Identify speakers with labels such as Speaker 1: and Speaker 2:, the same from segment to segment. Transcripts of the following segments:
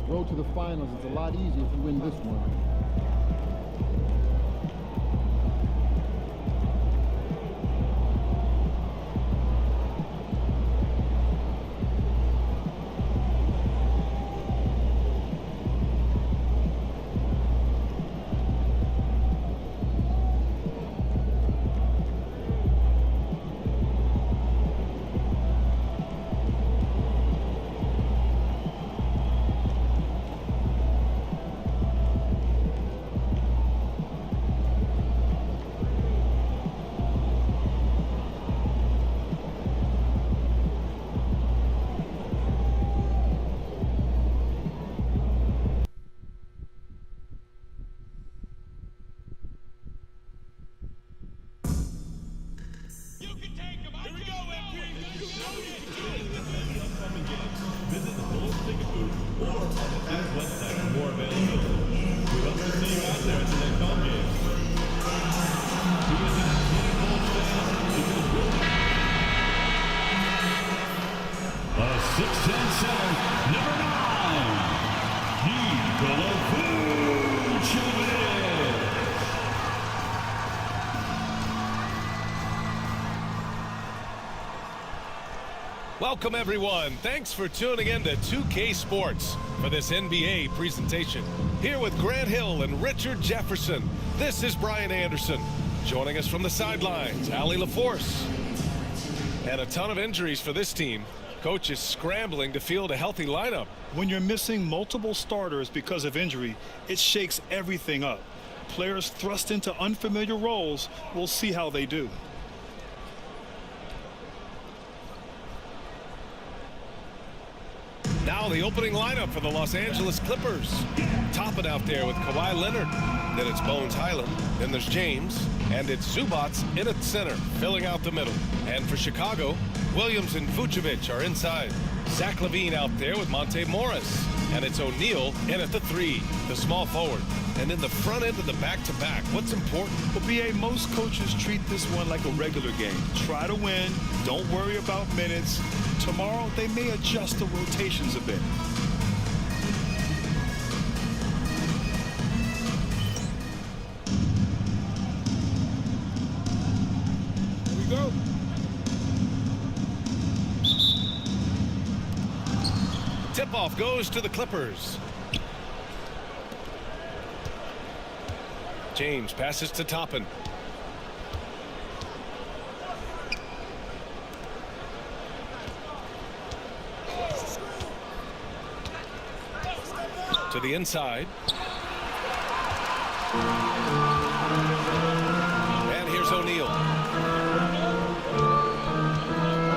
Speaker 1: road to the finals is a lot easier if you win this one.
Speaker 2: Welcome everyone. Thanks for tuning in to 2K Sports for this NBA presentation. Here with Grant Hill and Richard Jefferson, this is Brian Anderson. Joining us from the sidelines, Allie LaForce. And a ton of injuries for this team. Coach is scrambling to field a healthy lineup.
Speaker 3: When you're missing multiple starters because of injury, it shakes everything up. Players thrust into unfamiliar roles, we'll see how they do.
Speaker 2: Now the opening lineup for the Los Angeles Clippers. Top it out there with Kawhi Leonard. Then it's Bones Highland. Then there's James. And it's Zubats in at center, filling out the middle. And for Chicago, Williams and Vucevic are inside. Zach LaVine out there with Monte Morris. And it's O'Neal in at the 3, the small forward. And in the front end of the back-to-back, what's important?
Speaker 3: Well, BA, most coaches treat this one like a regular game. Try to win. Don't worry about minutes. Tomorrow, they may adjust the rotations a bit.
Speaker 1: Here we go.
Speaker 2: Tip-off goes to the Clippers. James passes to Toppin. To the inside. And here's O'Neal.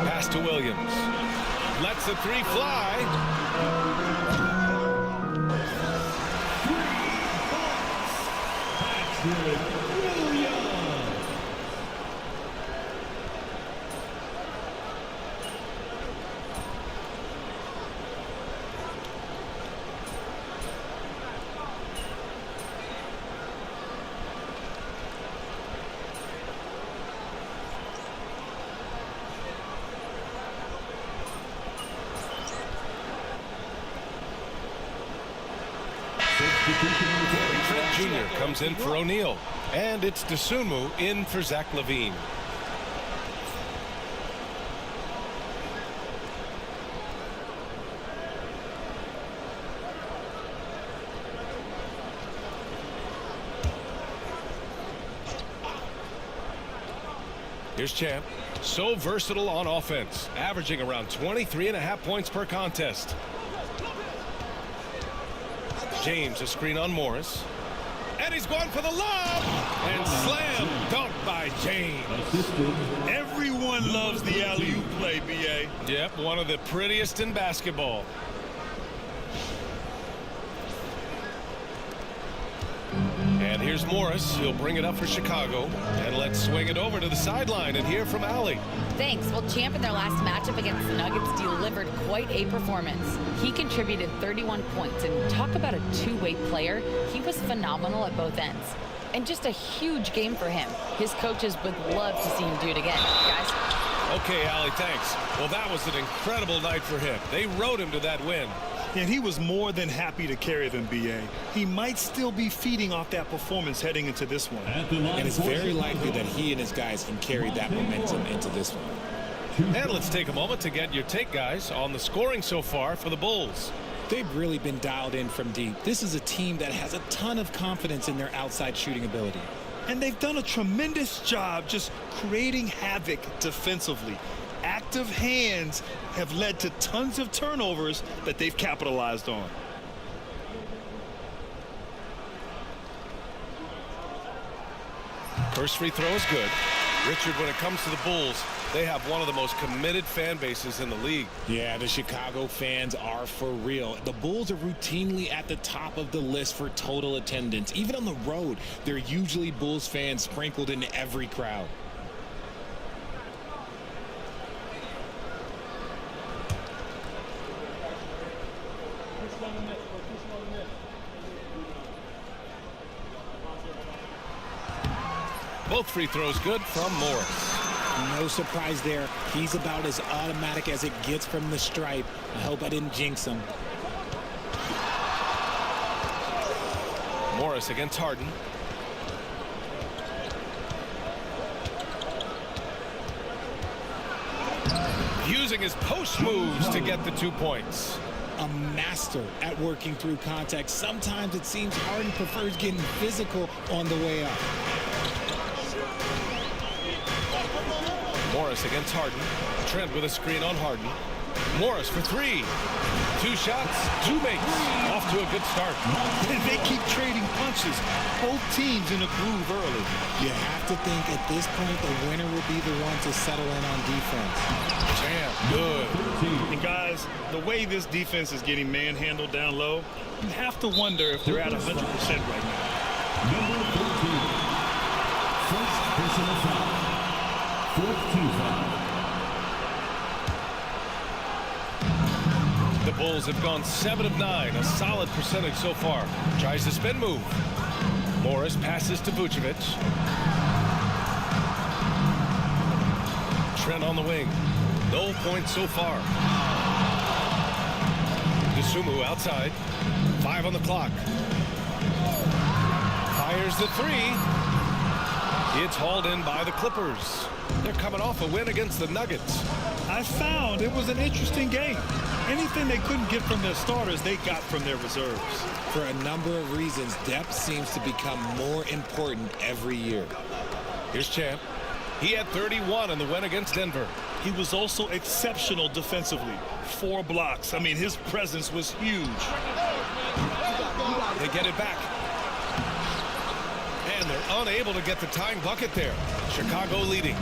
Speaker 2: Pass to Williams. Lets the 3 fly. Trent Jr. comes in for O'Neal. And it's Dosunmu in for Zach LaVine. Here's Champ. So versatile on offense, averaging around 23.5 points per contest. James, a screen on Morris. And he's going for the lob. And slam dunk by James.
Speaker 3: Everyone loves the alley-oop play, BA.
Speaker 2: Yep, one of the prettiest in basketball. And here's Morris. He'll bring it up for Chicago. And let's swing it over to the sideline and hear from Allie.
Speaker 4: Thanks. Well, Champ in their last matchup against the Nuggets delivered quite a performance. He contributed 31 points, and talk about a two-way player. He was phenomenal at both ends. And just a huge game for him. His coaches would love to see him do it again. Guys?
Speaker 2: Okay, Allie, thanks. Well, that was an incredible night for him. They rode him to that win.
Speaker 3: And he was more than happy to carry them, B.A. He might still be feeding off that performance heading into this one.
Speaker 5: And it's very likely that he and his guys can carry that momentum into this one.
Speaker 2: And let's take a moment to get your take, guys, on the scoring so far for the Bulls.
Speaker 5: They've really been dialed in from deep. This is a team that has a ton of confidence in their outside shooting ability.
Speaker 3: And they've done a tremendous job just creating havoc defensively. Active hands have led to tons of turnovers that they've capitalized on.
Speaker 2: First free throw is good. Richard, when it comes to the Bulls, they have one of the most committed fan bases in the league.
Speaker 5: Yeah, the Chicago fans are for real. The Bulls are routinely at the top of the list for total attendance. Even on the road, there are usually Bulls fans sprinkled in every crowd.
Speaker 2: Both free throws good from Morris.
Speaker 5: No surprise there. He's about as automatic as it gets from the stripe. I hope I didn't jinx him.
Speaker 2: Morris against Harden. Using his post moves to get the 2 points.
Speaker 5: A master at working through contact. Sometimes it seems Harden prefers getting physical on the way up.
Speaker 2: Morris against Harden. Trent with a screen on Harden. Morris for three. 2 shots, 2 makes. Off to a good start.
Speaker 3: And they keep trading punches. Both teams in a groove early.
Speaker 5: You have to think at this point the winner will be the one to settle in on defense.
Speaker 2: Jam, good.
Speaker 3: And guys, the way this defense is getting manhandled down low, you have to wonder if they're at 100% right now.
Speaker 6: Number 14. First personal foul. Fourth team foul.
Speaker 2: The Bulls have gone 7 of 9, a solid percentage so far. Tries the spin move. Morris passes to Vucevic. Trent on the wing. No points so far. DeSumo outside. 5 on the clock. Fires the 3. It's hauled in by the Clippers. They're coming off a win against the Nuggets.
Speaker 3: I found it was an interesting game. Anything they couldn't get from their starters, they got from their reserves.
Speaker 5: For a number of reasons, depth seems to become more important every year.
Speaker 2: Here's Champ. He had 31 in the win against Denver.
Speaker 3: He was also exceptional defensively. 4 blocks. I mean, his presence was huge.
Speaker 2: They get it back. And they're unable to get the tying bucket there. Chicago leading.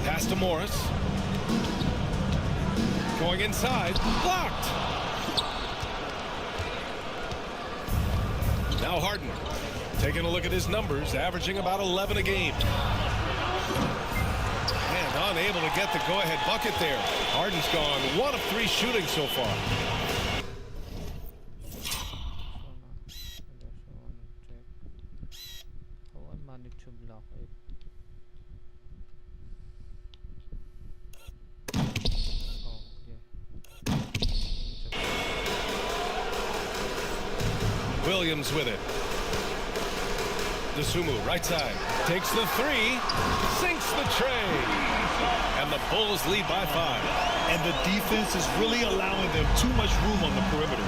Speaker 2: Pass to Morris. Going inside. Blocked. Now Harden. Taking a look at his numbers, averaging about 11 a game. And unable to get the go-ahead bucket there. Harden's gone 1 of 3 shooting so far. Williams with it. DeSumo, right side. Takes the 3. Sinks the tray. And the Bulls lead by 5.
Speaker 3: And the defense is really allowing them too much room on the perimeter.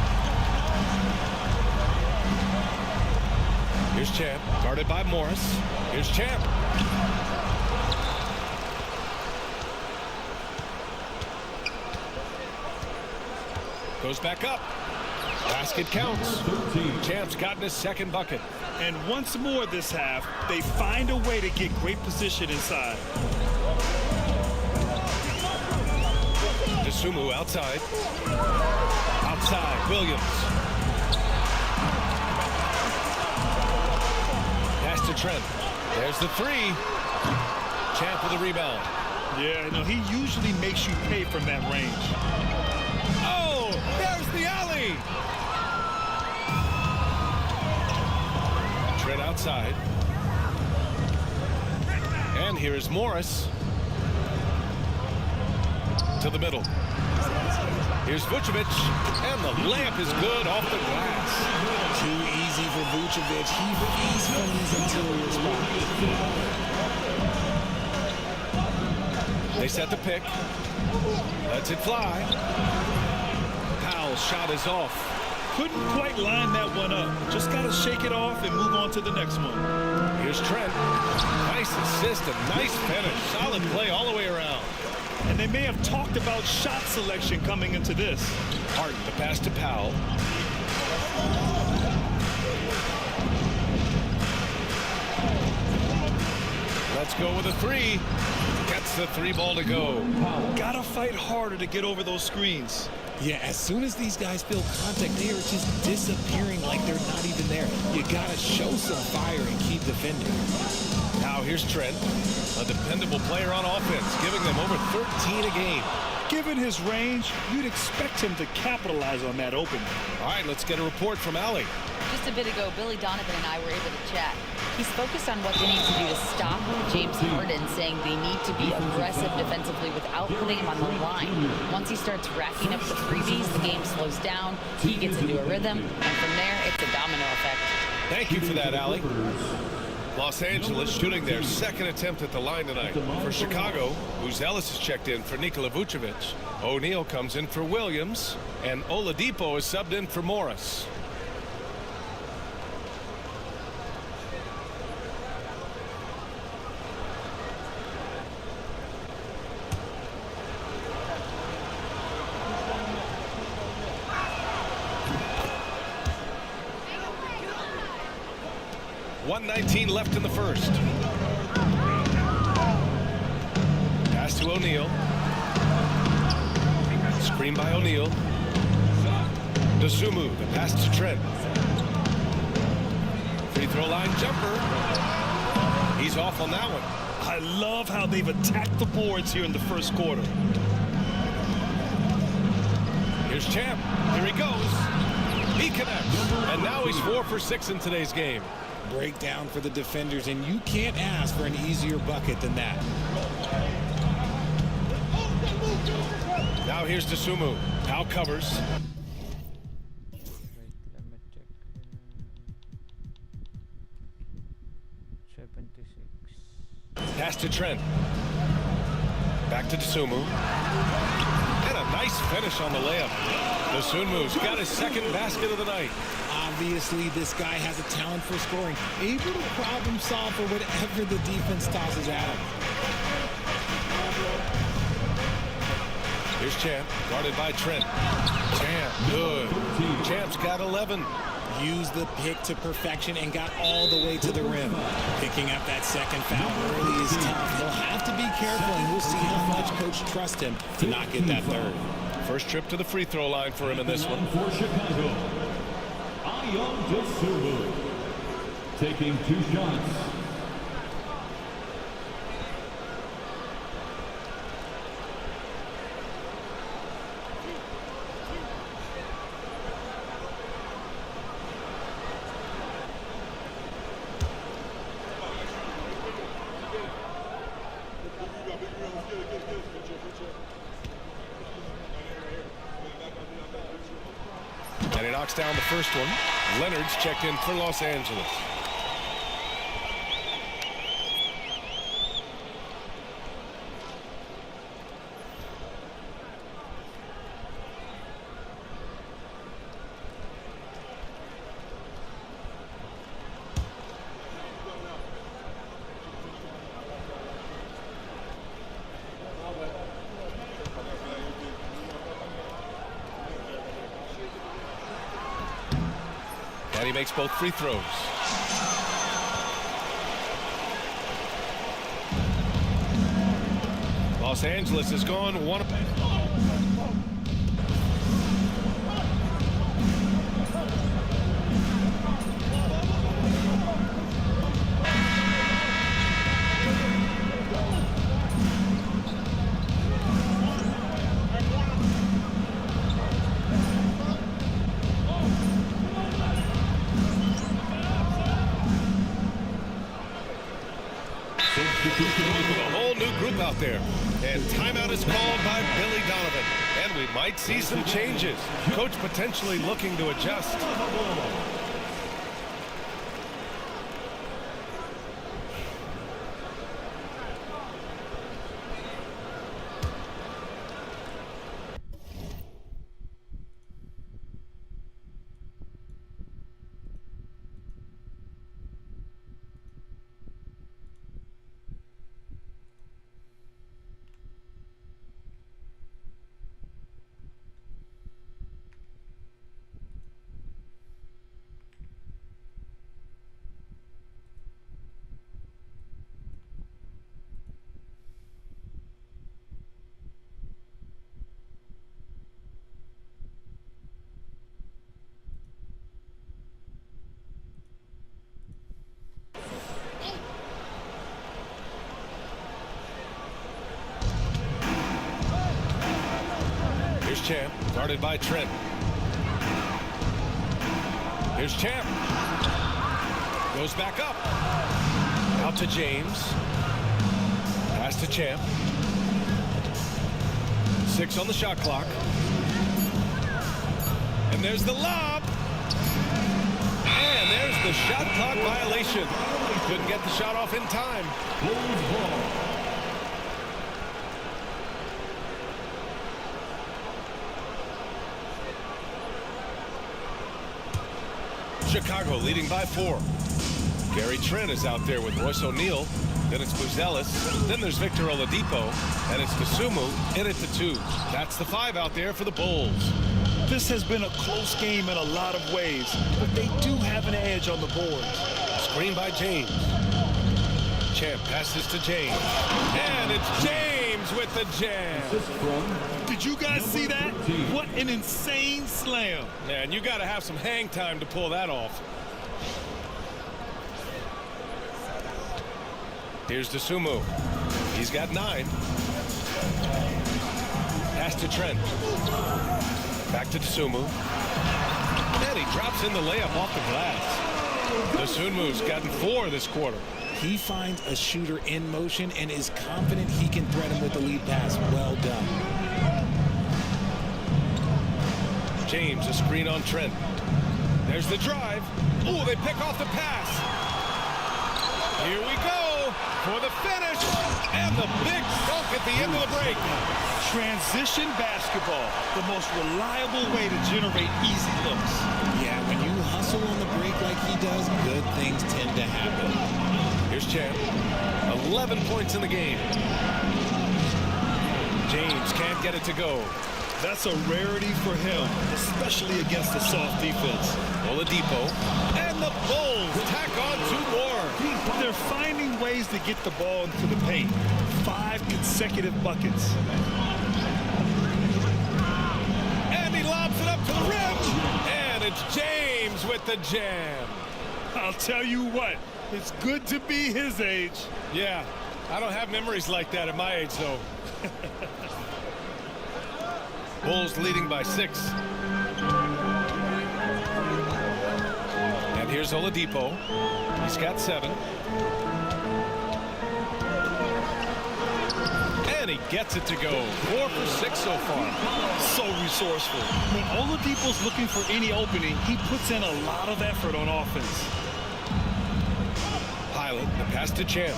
Speaker 2: Here's Champ. Guarded by Morris. Here's Champ. Goes back up. Basket counts. Champ's gotten his 2nd bucket.
Speaker 3: And once more this half, they find a way to get great position inside.
Speaker 2: DeSumo outside. Outside, Williams. Pass to Trent. There's the 3. Champ with a rebound.
Speaker 3: Yeah, no, he usually makes you pay from that range.
Speaker 2: Oh, there's the alley. Trent outside. And here is Morris. To the middle. Here's Vucevic, and the layup is good off the glass.
Speaker 5: Too easy for Vucevic. He feeds from his interior spot.
Speaker 2: They set the pick. Lets it fly. Powell's shot is off.
Speaker 3: Couldn't quite line that one up. Just got to shake it off and move on to the next one.
Speaker 2: Here's Trent. Nice assist and nice finish. Solid play all the way around.
Speaker 3: And they may have talked about shot selection coming into this.
Speaker 2: Harden, the pass to Powell. Let's go with a three. Gets the three ball to go.
Speaker 3: Gotta fight harder to get over those screens.
Speaker 5: Yeah, as soon as these guys feel contact, they are just disappearing like they're not even there. You gotta show some fire and keep defending.
Speaker 2: Now here's Trent, a dependable player on offense, giving them over 13 a game.
Speaker 3: Given his range, you'd expect him to capitalize on that opening.
Speaker 2: All right, let's get a report from Allie.
Speaker 4: Just a bit ago, Billy Donovan and I were able to chat. He's focused on what they need to do to stop James Harden, saying they need to be aggressive defensively without putting him on the line. Once he starts racking up the freebies, the game slows down, he gets into a rhythm, and from there, it's a domino effect.
Speaker 2: Thank you for that, Allie. Los Angeles shooting their second attempt at the line tonight. For Chicago, whose Ellis is checked in for Nikola Vucevic. O'Neal comes in for Williams, and Oladipo is subbed in for Morris. .119 left in the first. Pass to O'Neal. Screen by O'Neal. Dosunmu, the pass to Trent. Free throw line jumper. He's off on that one.
Speaker 3: I love how they've attacked the boards here in the first quarter.
Speaker 2: Here's Champ. Here he goes. He connects. And now he's 4 for 6 in today's game.
Speaker 5: Breakdown for the defenders, and you can't ask for an easier bucket than that.
Speaker 2: Now here's Dosunmu. Powell covers.
Speaker 7: Wait, let me check. 76.
Speaker 2: Pass to Trent. Back to Dosunmu. And a nice finish on the layup. Dosunmu's got his second basket of the night.
Speaker 5: Obviously, this guy has a talent for scoring, able to problem solve for whatever the defense tosses at him.
Speaker 2: Here's Champ, guarded by Trent. Champ, good. Champ's got 11.
Speaker 5: Used the pick to perfection and got all the way to the rim. Picking up that second foul early is tough. He'll have to be careful, and we'll see how much coach trusts him to not get that third.
Speaker 2: First trip to the free throw line for him in this one.
Speaker 6: For Chicago, Dosunmu taking 2 shots.
Speaker 2: And he knocks down the first one. Leonard's checked in for Los Angeles. And he makes both free throws. Los Angeles has gone one. A whole new group out there. And timeout is called by Billy Donovan. And we might see some changes. Coach potentially looking to adjust. Here's Champ, guarded by Trent. Here's Champ. Goes back up. Out to James. Pass to Champ. 6 on the shot clock. And there's the lob. And there's the shot clock violation. Couldn't get the shot off in time. Chicago leading by 4. Gary Trent is out there with Royce O'Neal. Then it's Buzelis. Then there's Victor Oladipo. And it's Kasumu in it to 2. That's the 5 out there for the Bulls.
Speaker 3: This has been a close game in a lot of ways, but they do have an edge on the board.
Speaker 2: Screen by James. Champ passes to James. And it's James with the jam.
Speaker 3: Did you guys see that? What an insane slam.
Speaker 2: Man, you got to have some hang time to pull that off. Here's Kasumu. He's got 9. Pass to Trent. Back to Kasumu. And he drops in the layup off the glass. Kasumu's gotten 4 this quarter.
Speaker 5: He finds a shooter in motion and is confident he can threat him with the lead pass. Well done.
Speaker 2: James, a screen on Trent. There's the drive. Ooh, they pick off the pass. Here we go for the finish. And the big dunk at the end of the break.
Speaker 3: Transition basketball, the most reliable way to generate easy looks.
Speaker 5: Yeah, when you hustle on the break like he does, good things tend to happen.
Speaker 2: Here's Champ. 11 points in the game. James can't get it to go.
Speaker 3: That's a rarity for him, especially against a soft defense.
Speaker 2: Oladipo. And the Bulls tack on 2 more.
Speaker 3: They're finding ways to get the ball into the paint. 5 consecutive buckets.
Speaker 2: And he lobs it up to the rim. And it's James with the jam.
Speaker 3: I'll tell you what, it's good to be his age.
Speaker 2: Yeah, I don't have memories like that at my age, though. Bulls leading by 6. And here's Oladipo. He's got 7. And he gets it to go. 4 for 6 so far.
Speaker 3: So resourceful. When Oladipo's looking for any opening, he puts in a lot of effort on offense.
Speaker 2: Pilot, the pass to Champ.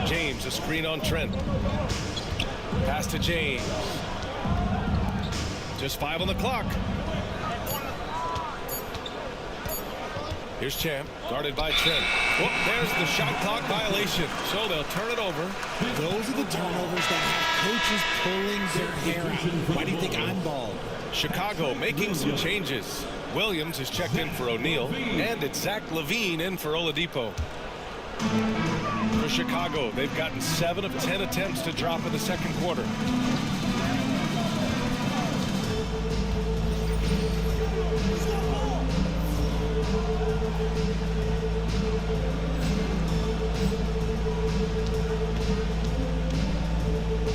Speaker 2: James, a screen on Trent. Pass to James. Just 5 on the clock. Here's Champ, guarded by Trent. Whoop, there's the shot clock violation. So they'll turn it over.
Speaker 5: Those are the turnovers that have coaches pulling their hair out. Why do you think I'm bald?
Speaker 2: Chicago making some changes. Williams is checked in for O'Neal, and it's Zach LaVine in for Oladipo. For Chicago, they've gotten 7 of 10 attempts to drop in the second quarter.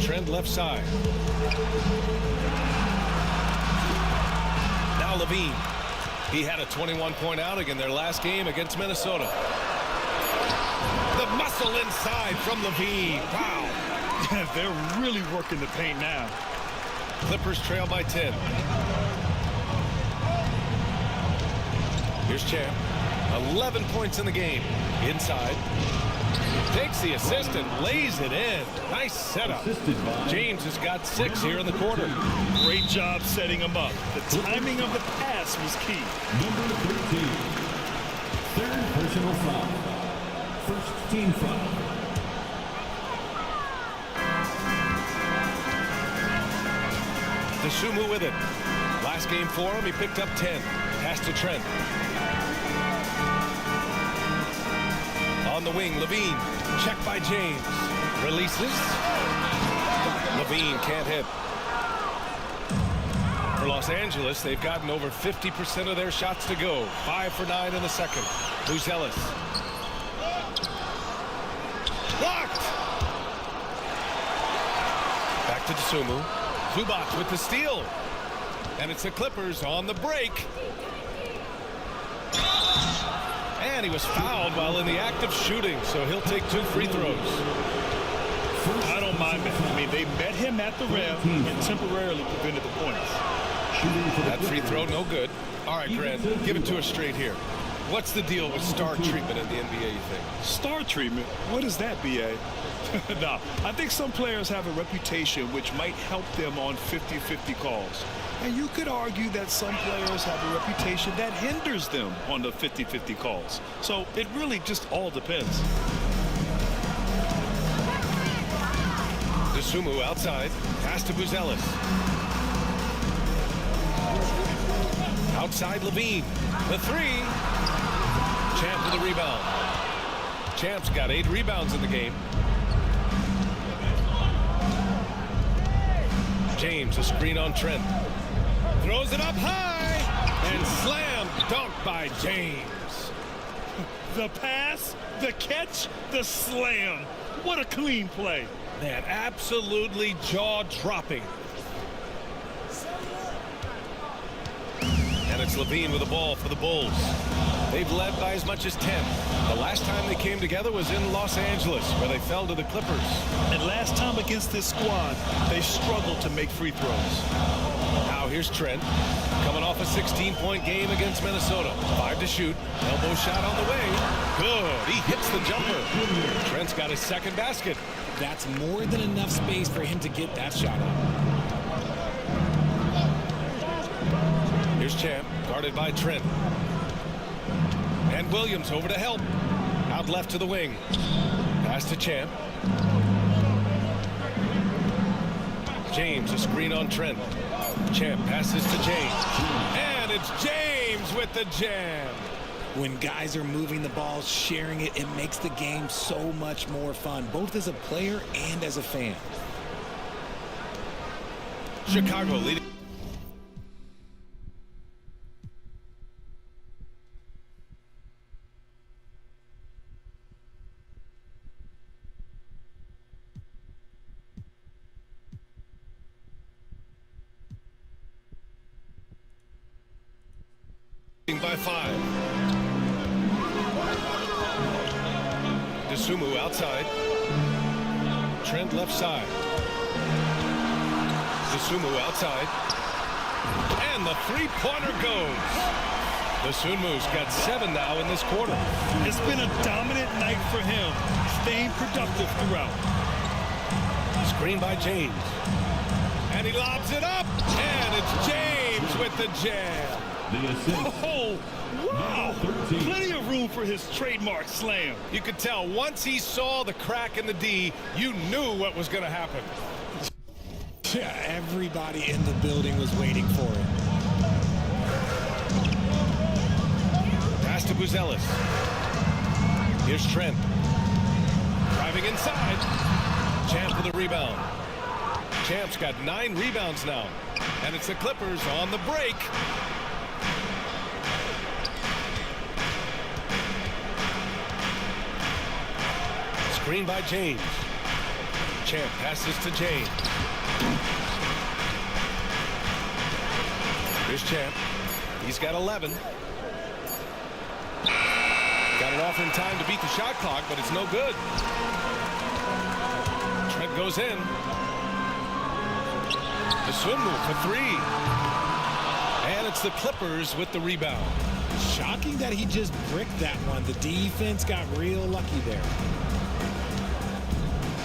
Speaker 2: Trent left side. Now LaVine. He had a 21-point outing in their last game against Minnesota. The The muscle inside from Levine. Wow.
Speaker 3: They're really working the paint now.
Speaker 2: Clippers trail by 10. Here's Champ. 11 points in the game. Inside. Takes the assist and lays it in. Nice setup. James has got 6 here in the quarter.
Speaker 3: Great job setting him up. The timing of the pass was key.
Speaker 6: Number 13. Third personal foul. First team foul.
Speaker 2: DeSumo with it. Last game for him, he picked up 10. Pass to Trent. On the wing, Levine. Check by James. Releases. Levine can't hit. For Los Angeles, they've gotten over 50% of their shots to go. 5 for 9 in the second. Buzelis. Blocked! Back to DeSumo. Zubac with the steal. And it's the Clippers on the break. And he was fouled while in the act of shooting, so he'll take 2 free throws.
Speaker 3: I don't mind that. I mean, they met him at the rim and temporarily prevented the points.
Speaker 2: That free throw, no good. All right, Grant, give it to us straight here. What's the deal with star treatment in the NBA, you think?
Speaker 3: Star treatment? What is that, B.A.? No, I think some players have a reputation which might help them on 50-50 calls. And you could argue that some players have a reputation that hinders them on the 50-50 calls. So it really just all depends.
Speaker 2: DeSumo outside. Pass to Buzelis. Outside Levine. The 3. Champ with the rebound. Champ's got 8 rebounds in the game. James, a screen on Trent. Throws it up high. And slam dunk by James.
Speaker 3: The pass, the catch, the slam. What a clean play.
Speaker 2: Man, absolutely jaw-dropping. And it's Levine with the ball for the Bulls. They've led by as much as 10. The last time they came together was in Los Angeles, where they fell to the Clippers.
Speaker 3: And last time against this squad, they struggled to make free throws.
Speaker 2: Now here's Trent, coming off a 16-point game against Minnesota. 5 to shoot. Elbow shot on the way. Good. He hits the jumper. Trent's got his second basket.
Speaker 5: That's more than enough space for him to get that shot up.
Speaker 2: Here's Champ, guarded by Trent. And Williams over to help. Out left to the wing. Pass to Champ. James, a screen on Trent. Champ passes to James. And it's James with the jam.
Speaker 5: When guys are moving the ball, sharing it, it makes the game so much more fun, both as a player and as a fan.
Speaker 2: Chicago leading. By 5. DeSumo outside. Trent left side. DeSumo outside. And the three-pointer goes. DeSumo's got 7 now in this quarter.
Speaker 3: It's been a dominant night for him, staying productive throughout.
Speaker 2: Screen by James. And he lobs it up. And it's James with the jam.
Speaker 6: The assist.
Speaker 3: Oh, wow. Plenty of room for his trademark slam.
Speaker 2: You could tell once he saw the crack in the D, you knew what was going to happen.
Speaker 5: Yeah, everybody in the building was waiting for it.
Speaker 2: Pass to Buzelis. Here's Trent. Driving inside. Champ with a rebound. Champ's got 9 rebounds now. And it's the Clippers on the break. Screen by James. Champ passes to James. Here's Champ. He's got 11. Got Got it off in time to beat the shot clock, but it's no good. Trent goes in. The swim move for three. And it's the Clippers with the rebound.
Speaker 5: Shocking that he just bricked that one. The defense got real lucky there.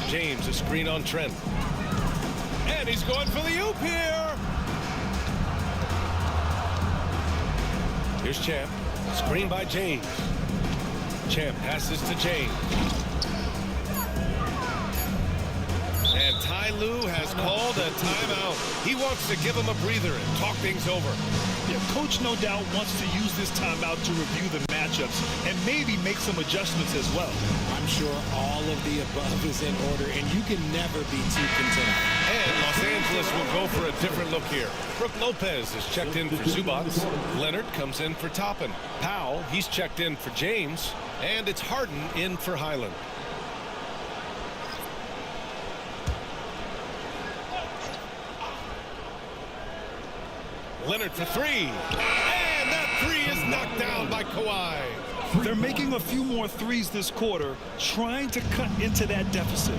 Speaker 2: James, a screen on Trent. And he's going for the oop here. Here's Champ. Screen by James. Champ passes to James. And Ty Lue has called a timeout. He wants to give him a breather and talk things over.
Speaker 3: Yeah, coach no doubt wants to use this timeout to review the matchups and maybe make some adjustments as well.
Speaker 5: I'm sure all of the above is in order, and you can never be too content.
Speaker 2: And Los Angeles will go for a different look here. Brook Lopez is checked in for Zubac. Leonard comes in for Toppin. Powell, he's checked in for James. And it's Harden in for Highland. Leonard for three. And that three is knocked down by Kawhi.
Speaker 3: They're making a few more threes this quarter, trying to cut into that deficit.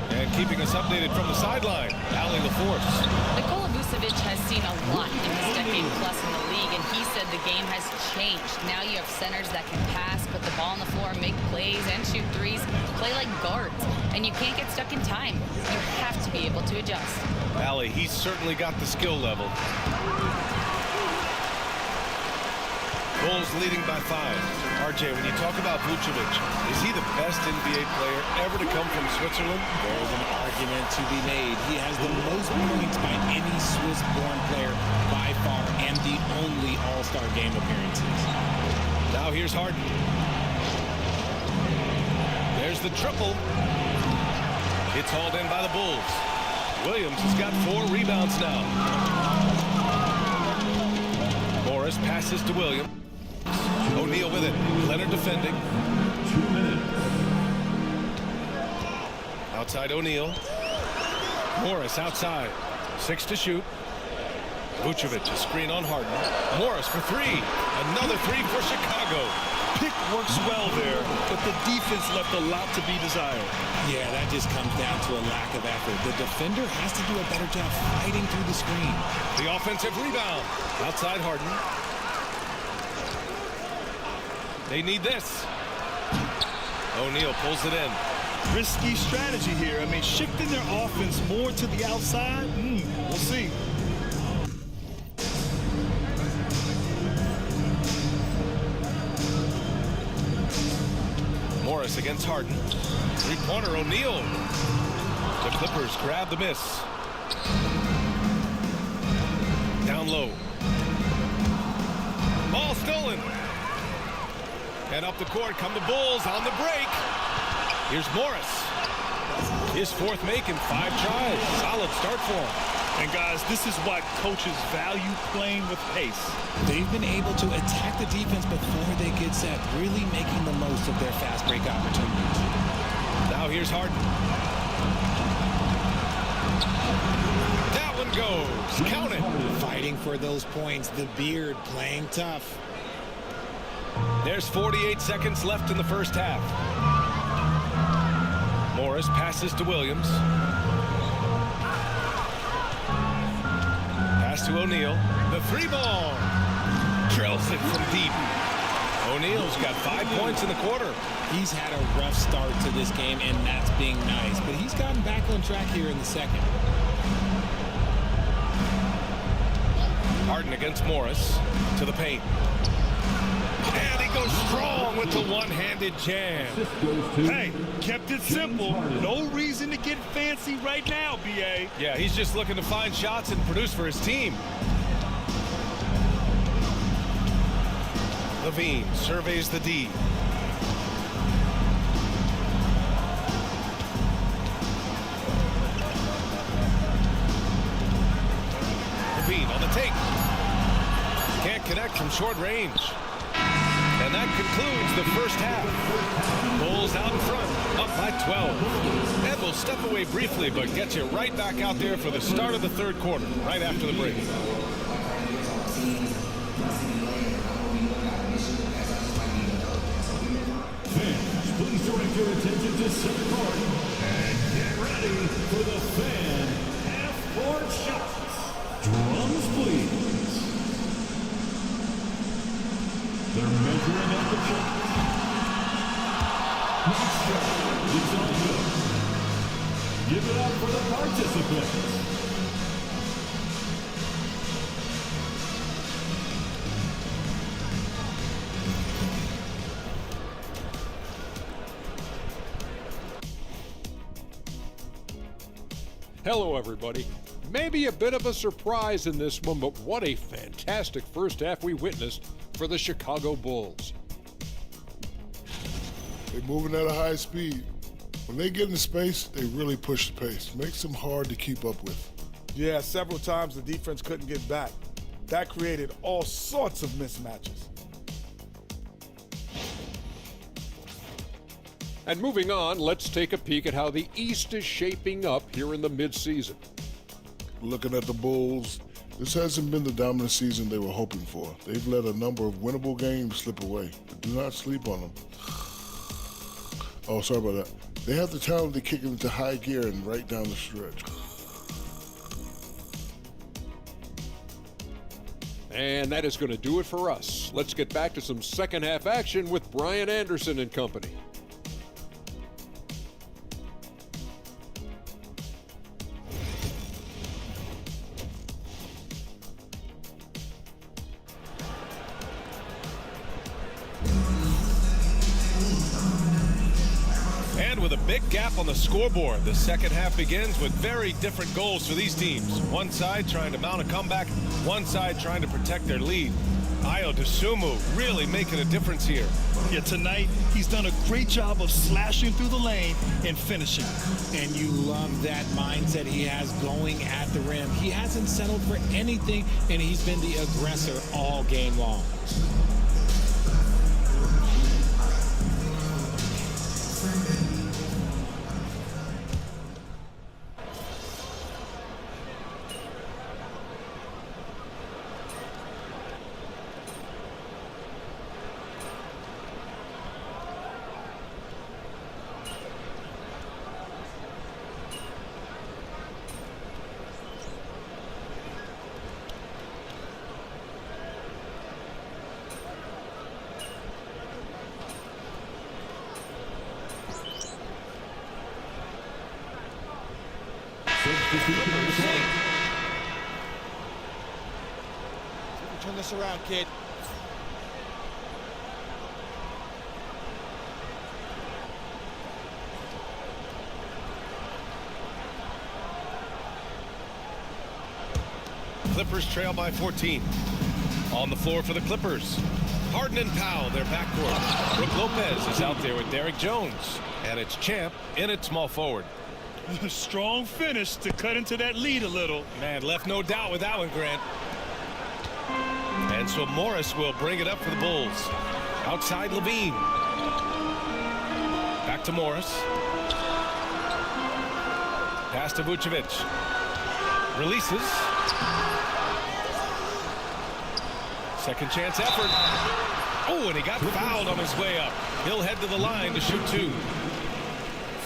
Speaker 2: And keeping us updated from the sideline, Allie LaForce.
Speaker 4: Nikola Vucevic has seen a lot in his decade plus in the league, and he said the game has changed. Now you have centers that can pass, put the ball on the floor, make plays, and shoot threes, play like guards. And you can't get stuck in time. You have to be able to adjust.
Speaker 2: Allie, he's certainly got the skill level. Bulls leading by 5. RJ, when you talk about Vucevic, is he the best NBA player ever to come from Switzerland?
Speaker 5: There's an argument to be made. He has the most points by any Swiss-born player by far and the only All-Star game appearances.
Speaker 2: Now here's Harden. There's the triple. It's hauled in by the Bulls. Williams has got 4 rebounds now. Morris passes to Williams. O'Neal with it. Leonard defending.
Speaker 6: 2 minutes.
Speaker 2: Outside O'Neal. Morris outside. 6 to shoot. Vucevic, a screen on Harden. Morris for 3. Another 3 for Chicago.
Speaker 3: Pick works well there, but the defense left a lot to be desired.
Speaker 5: Yeah, that just comes down to a lack of effort. The defender has to do a better job fighting through the screen.
Speaker 2: The offensive rebound. Outside Harden. They need this. O'Neal pulls it in.
Speaker 3: Risky strategy here. I mean, shifting their offense more to the outside, we'll see.
Speaker 2: Morris against Harden. Three-pointer O'Neal. The Clippers grab the miss. Down low. Ball stolen. And up the court come the Bulls on the break. Here's Morris. His 4th make in 5 tries. Solid start for him.
Speaker 3: And guys, this is why coaches value playing with pace.
Speaker 5: They've been able to attack the defense before they get set, really making the most of their fast break opportunities.
Speaker 2: Now here's Harden. That one goes. Count it.
Speaker 5: Fighting for those points. The beard playing tough.
Speaker 2: There's 48 seconds left in the first half. Morris passes to Williams. Pass to O'Neal. The 3-ball. Drills it from deep. O'Neal's got 5 points in the quarter.
Speaker 5: He's had a rough start to this game, and that's being nice. But he's gotten back on track here in the second.
Speaker 2: Harden against Morris. To the paint. And he goes strong with the one-handed jam.
Speaker 3: Hey, kept it simple. No reason to get fancy right now, B.A.
Speaker 2: Yeah, he's just looking to find shots and produce for his team. Levine surveys the D. Levine on the take. Can't connect from short range. And that concludes the first half. Bulls out in front, up by 12. And we'll step away briefly, but get you right back out there for the start of the 3rd quarter, right after the break.
Speaker 6: Fans, please direct your attention to center court and get ready for the fan half-court shots. Drums, please. They're measuring up the shots. Next shot, it's all good. Give it up for the participants.
Speaker 8: Hello, everybody. Maybe a bit of a surprise in this one, but what a fantastic first half we witnessed for the Chicago Bulls.
Speaker 9: They're moving at a high speed. When they get in space, they really push the pace. Makes them hard to keep up with.
Speaker 10: Yeah, several times the defense couldn't get back. That created all sorts of mismatches.
Speaker 8: And moving on, let's take a peek at how the East is shaping up here in the midseason.
Speaker 9: Looking at the Bulls, this hasn't been the dominant season they were hoping for. They've let a number of winnable games slip away, but do not sleep on them. Oh, sorry about that. They have the talent to kick it into high gear and right down the stretch.
Speaker 8: And that is going to do it for us. Let's get back to some second half action with Brian Anderson and company.
Speaker 2: With a big gap on the scoreboard, the second half begins with very different goals for these teams. One side trying to mount a comeback, one side trying to protect their lead. Ayo Dosunmu really making a difference here.
Speaker 3: Yeah, tonight he's done a great job of slashing through the lane and finishing.
Speaker 5: And you love that mindset he has going at the rim. He hasn't settled for anything, and he's been the aggressor all game long.
Speaker 10: Turn this around, kid.
Speaker 2: Clippers trail by 14. On the floor for the Clippers, Harden and Powell, their backcourt. Brook Lopez is out there with Derrick Jones. And it's Champ in at small forward.
Speaker 3: Strong finish to cut into that lead a little.
Speaker 2: Man, left no doubt with that one, Grant. And so Morris will bring it up for the Bulls. Outside Levine. Back to Morris. Pass to Vucevic. Releases. Second chance effort. Oh, and he got fouled on his way up. He'll head to the line to shoot two.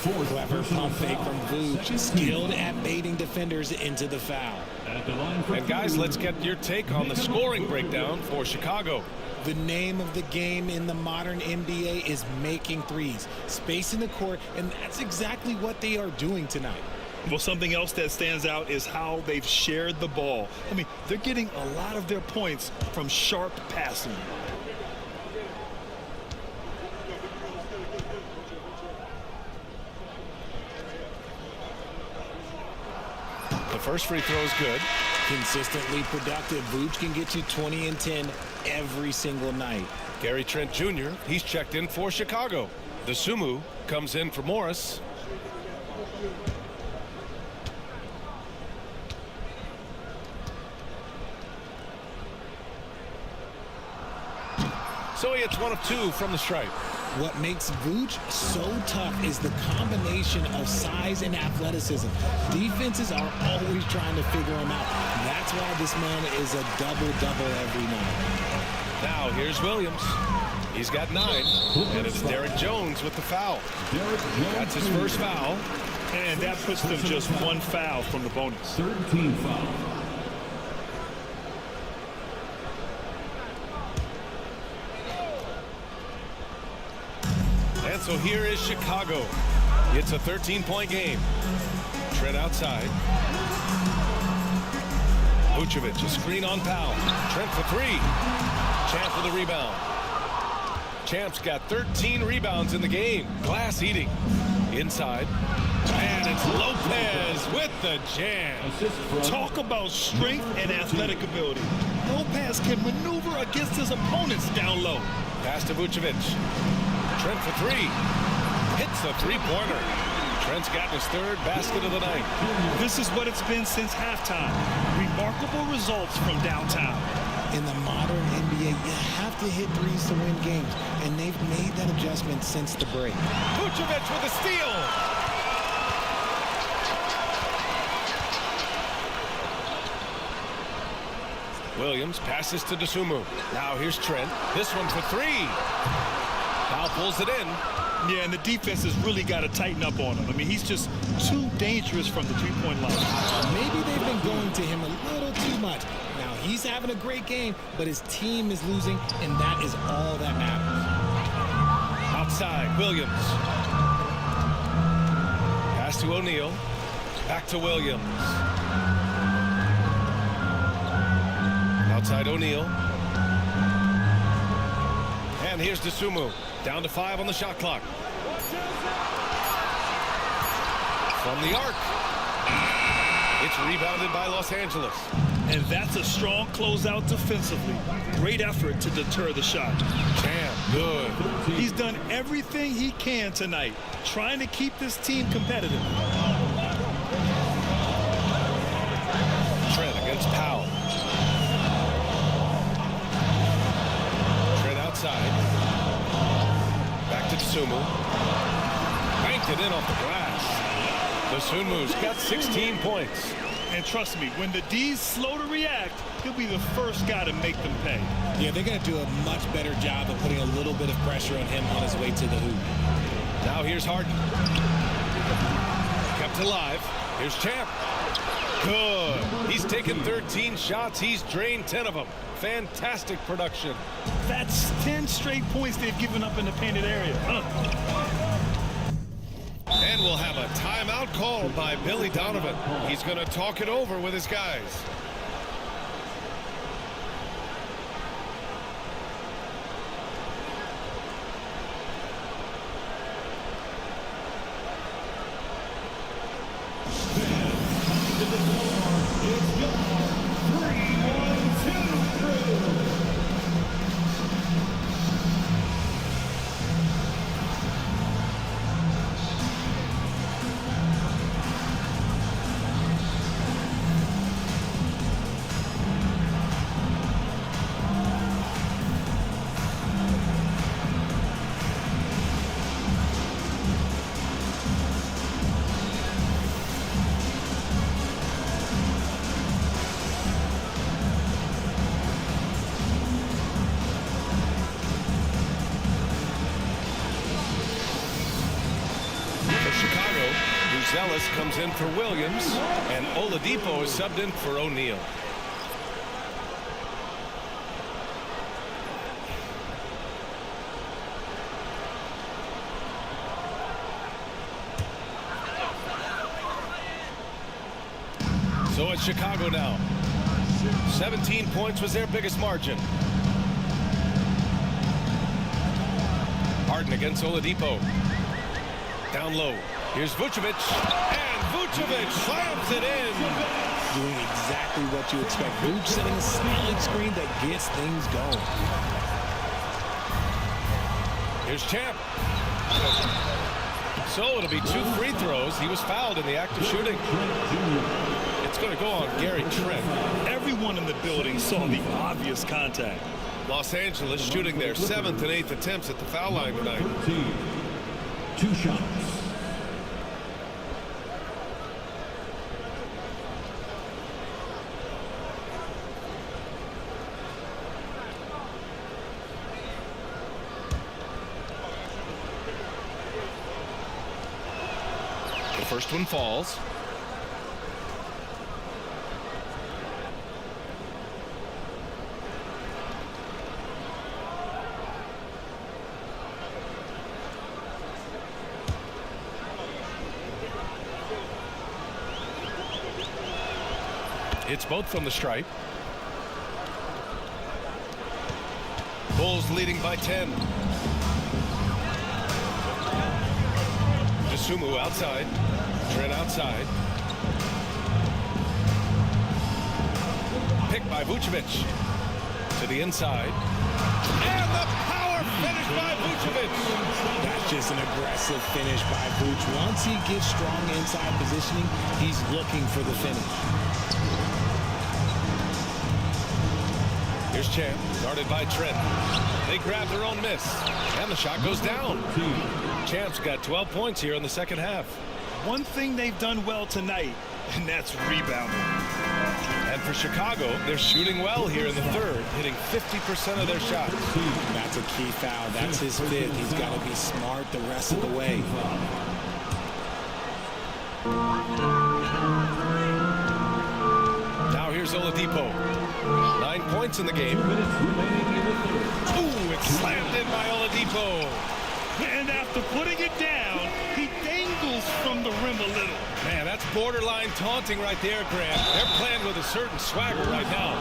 Speaker 5: Clever pump fake from Vooch, skilled at baiting defenders into the foul.
Speaker 2: And guys, let's get your take on the scoring breakdown for Chicago.
Speaker 5: The name of the game in the modern NBA is making threes, spacing the court, and that's exactly what they are doing tonight.
Speaker 3: Well, something else that stands out is how they've shared the ball. I mean, they're getting a lot of their points from sharp passing.
Speaker 2: The first free throw is good.
Speaker 5: Consistently productive. Vooch can get you 20 and 10 every single night.
Speaker 2: Gary Trent Jr., he's checked in for Chicago. Dosunmu comes in for Morris. So he hits one of two from the stripe.
Speaker 5: What makes Vooch so tough is the combination of size and athleticism. Defenses are always trying to figure him out. That's why this man is a double-double every night.
Speaker 2: Now here's Williams. He's got 9, and it's Derek Jones with the foul. That's his first foul.
Speaker 3: And that puts them just 1 foul from the bonus.
Speaker 6: 13 foul.
Speaker 2: And so here is Chicago. It's a 13-point game. Trent outside. Vucevic, a screen on Powell. Trent for 3. Champ for the rebound. Champ's got 13 rebounds in the game. Glass eating. Inside. And it's Lopez with the jam.
Speaker 3: Talk about strength and athletic ability. Lopez can maneuver against his opponents down low.
Speaker 2: Pass to Vucevic. Trent for 3. Hits the three-pointer. Trent's gotten his 3rd basket of the night.
Speaker 3: This is what it's been since halftime. Remarkable results from downtown.
Speaker 5: In the modern NBA, you have to hit threes to win games, and they've made that adjustment since the break.
Speaker 2: Vucevic with a steal. Williams passes to Dosunmu. Now here's Trent. This one for 3. Powell pulls it in.
Speaker 3: Yeah, and the defense has really got to tighten up on him. I mean, he's just too dangerous from the three-point line.
Speaker 5: Maybe they've been going to him a little too much. Now, he's having a great game, but his team is losing, and that is all that matters.
Speaker 2: Outside, Williams. Pass to O'Neal. Back to Williams. Outside O'Neal. And here's Dosunmu. Down to 5 on the shot clock. From the arc. It's rebounded by Los Angeles.
Speaker 3: And that's a strong closeout defensively. Great effort to deter the shot.
Speaker 2: Champ, good.
Speaker 3: He's done everything he can tonight, trying to keep this team competitive.
Speaker 2: Trent against Powell. Trent outside. Back to Dosunmu. Banked it in off the glass. Dosunmu's got 16 points.
Speaker 3: And trust me, when the D's slow to react, he'll be the first guy to make them pay.
Speaker 5: Yeah, they're going to do a much better job of putting a little bit of pressure on him on his way to the hoop.
Speaker 2: Now here's Harden. Kept alive. Here's Champ. Good. He's taken 13 shots. He's drained 10 of them. Fantastic production.
Speaker 3: That's 10 straight points they've given up in the painted area.
Speaker 2: And we'll have a timeout called by Billy Donovan. He's going to talk it over with his guys. Ellis comes in for Williams, and Oladipo is subbed in for O'Neal. So it's Chicago now. 17 points was their biggest margin. Harden against Oladipo. Down low. Here's Vucevic, and Vucevic slams it in.
Speaker 5: Doing exactly what you expect. Vuce setting a solid screen that gets things going.
Speaker 2: Here's Champ. So it'll be 2 free throws. He was fouled in the act of shooting. It's going to go on Gary Trent.
Speaker 3: Everyone in the building saw the obvious contact.
Speaker 2: Los Angeles shooting their 7th and 8th attempts at the foul line tonight.
Speaker 6: 2 shots.
Speaker 2: First one falls. It's both from the stripe. Bulls leading by 10. Sumu outside. Trent outside. Picked by Vucevic. To the inside. And the power finish by Vucevic.
Speaker 5: That's just an aggressive finish by Vuce. Once he gets strong inside positioning, he's looking for the finish.
Speaker 2: Here's Champ, guarded by Trent. They grab their own miss, and the shot goes down. Champ's got 12 points here in the second half.
Speaker 3: One thing they've done well tonight, and that's rebounding.
Speaker 2: And for Chicago, they're shooting well here in the third, hitting 50% of their shots.
Speaker 5: That's a key foul. That's his fifth. He's got to be smart the rest of the way.
Speaker 2: Now here's Oladipo. 9 points in the game. Ooh, it's slammed in by Oladipo.
Speaker 3: And after putting it down, he dangles from the rim a little.
Speaker 2: Man, that's borderline taunting right there, Grant. They're playing with a certain swagger right now.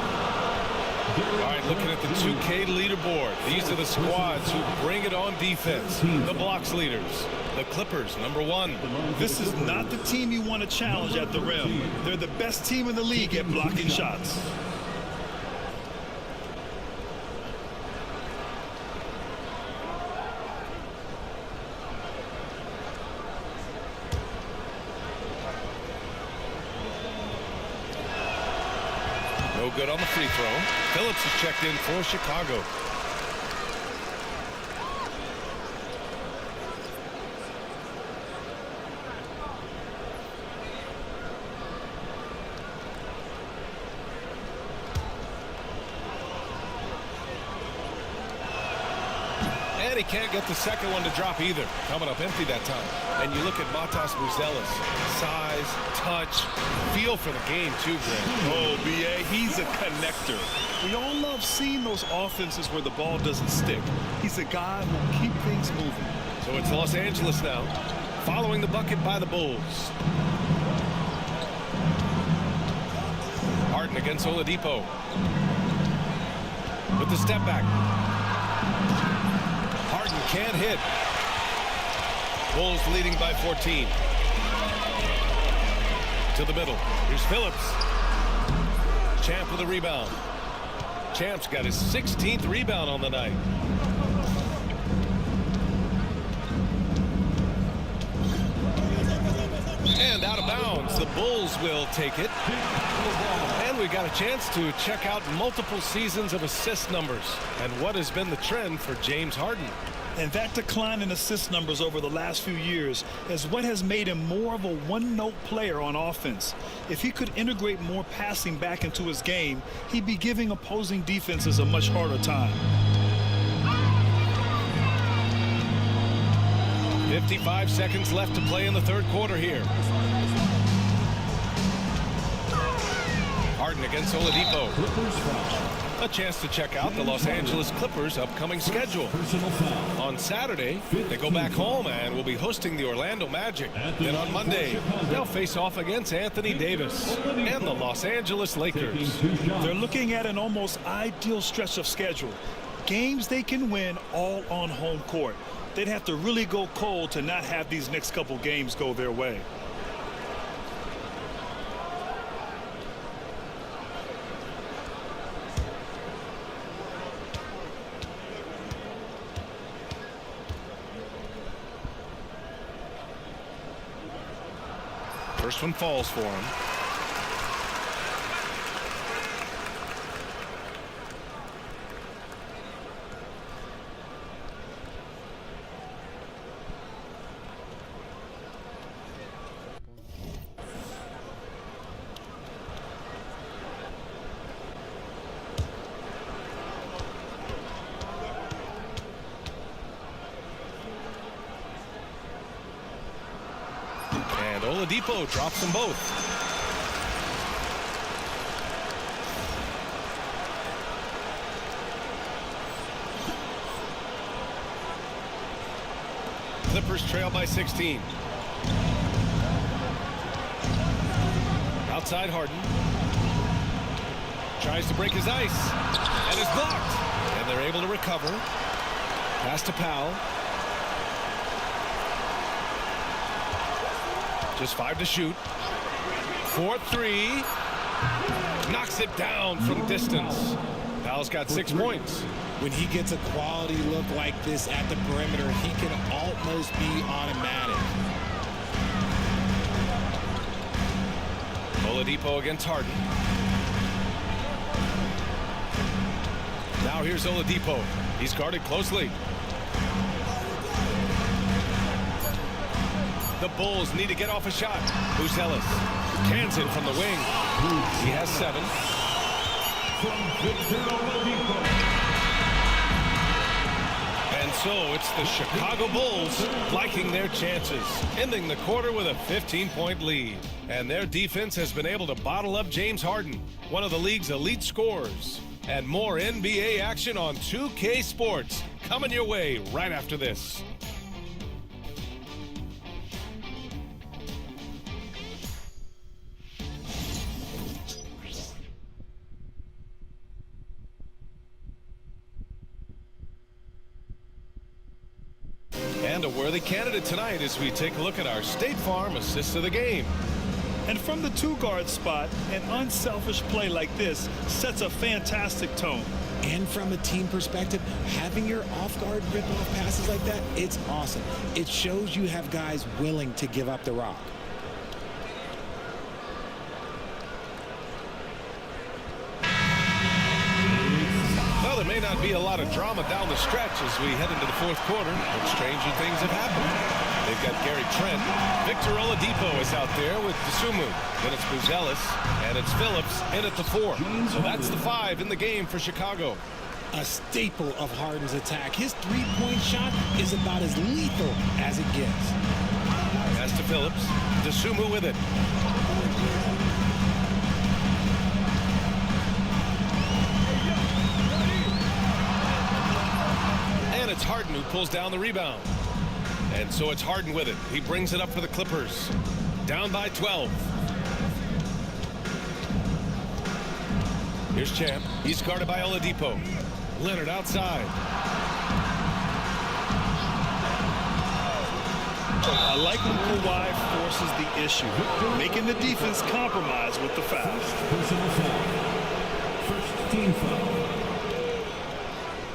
Speaker 2: All right, looking at the 2K leaderboard. These are the squads who bring it on defense. The blocks leaders. The Clippers, number 1.
Speaker 3: This is not the team you want to challenge at the rim. They're the best team in the league at blocking shots.
Speaker 2: No good on the free throw. Phillips is checked in for Chicago. And he can't get the second one to drop either. Coming up empty that time. And you look at Matas Buzelis. Size, touch, feel for the game too, Grant.
Speaker 3: Oh, B.A., he's a connector. We all love seeing those offenses where the ball doesn't stick. He's a guy who will keep things moving.
Speaker 2: So it's Los Angeles now, following the bucket by the Bulls. Harden against Oladipo. With the step back. Harden can't hit. Bulls leading by 14. To the middle. Here's Phillips. Champ with a rebound. Champ's got his 16th rebound on the night. And out of bounds. The Bulls will take it. And we got a chance to check out multiple seasons of assist numbers and what has been the trend for James Harden.
Speaker 3: And that decline in assist numbers over the last few years is what has made him more of a one-note player on offense. If he could integrate more passing back into his game, he'd be giving opposing defenses a much harder time.
Speaker 2: 55 seconds left to play in the third quarter here. Harden against Oladipo. A chance to check out the Los Angeles Clippers' upcoming schedule. On Saturday, they go back home and will be hosting the Orlando Magic. Then on Monday, they'll face off against Anthony Davis and the Los Angeles Lakers.
Speaker 3: They're looking at an almost ideal stretch of schedule. Games they can win all on home court. They'd have to really go cold to not have these next couple games go their way.
Speaker 2: First one falls for him. Oladipo drops them both. Clippers trail by 16. Outside Harden. Tries to break his ice. And is blocked. And they're able to recover. Pass to Powell. Just 5 to shoot. 4-3. Knocks it down from distance. Powell's got 6 points.
Speaker 5: When he gets a quality look like this at the perimeter, he can almost be automatic.
Speaker 2: Oladipo against Harden. Now here's Oladipo. He's guarded closely. The Bulls need to get off a shot. Buzelis cans it from the wing. He has 7. And so it's the Chicago Bulls liking their chances, ending the quarter with a 15-point lead. And their defense has been able to bottle up James Harden, one of the league's elite scorers. And more NBA action on 2K Sports coming your way right after this. And a worthy candidate tonight as we take a look at our State Farm assist of the game.
Speaker 3: And from the 2-guard spot, an unselfish play like this sets a fantastic tone.
Speaker 5: And from a team perspective, having your off-guard rip-off passes like that, it's awesome. It shows you have guys willing to give up the rock.
Speaker 2: Well, there may not be a lot of drama down the stretch as we head into the 4th quarter, but stranger things have happened. They've got Gary Trent. Victor Oladipo is out there with Dosunmu. Then it's Buzelis, and it's Phillips in at the 4. So that's the 5 in the game for Chicago.
Speaker 5: A staple of Harden's attack. His three-point shot is about as lethal as it gets.
Speaker 2: Pass to Phillips. Dosunmu with it. And it's Harden who pulls down the rebound. And so it's Harden with it. He brings it up for the Clippers. Down by 12. Here's Champ. He's guarded by Oladipo. Leonard outside.
Speaker 3: I like when Kawhi forces the issue, making the defense compromise with the foul.
Speaker 6: Personal foul. First team foul.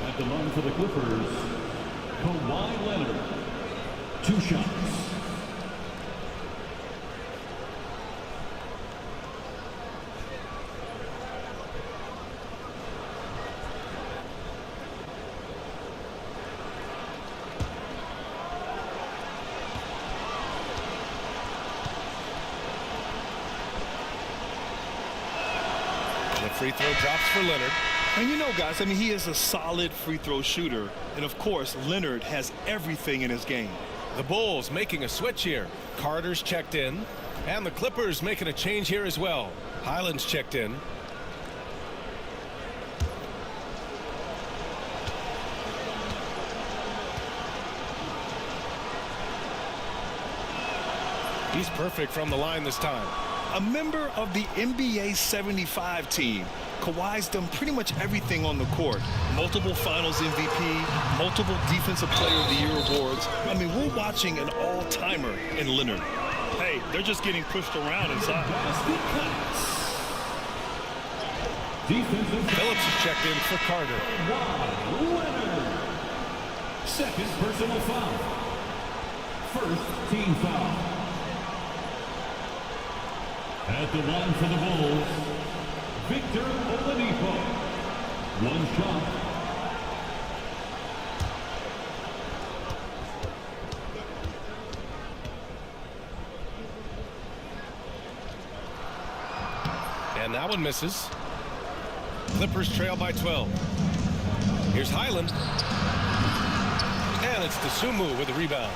Speaker 6: At the line for the Clippers, Kawhi Leonard. 2 shots.
Speaker 2: The free throw drops for Leonard.
Speaker 3: And you know, guys, I mean, he is a solid free throw shooter. And, of course, Leonard has everything in his game.
Speaker 2: The Bulls making a switch here. Carter's checked in. And the Clippers making a change here as well. Highland's checked in. He's perfect from the line this time.
Speaker 3: A member of the NBA 75 team, Kawhi's done pretty much everything on the court. Multiple Finals MVP, multiple Defensive Player of the Year awards. I mean, we're watching an all-timer in Leonard. Hey, they're just getting pushed around inside.
Speaker 2: Phillips is checked in for Carter.
Speaker 6: Leonard. Second personal foul. First team foul. At the line for the Bulls, Victor Oladipo. 1 shot.
Speaker 2: And that one misses. Clippers trail by 12. Here's Highland. And it's Dosunmu with the rebound.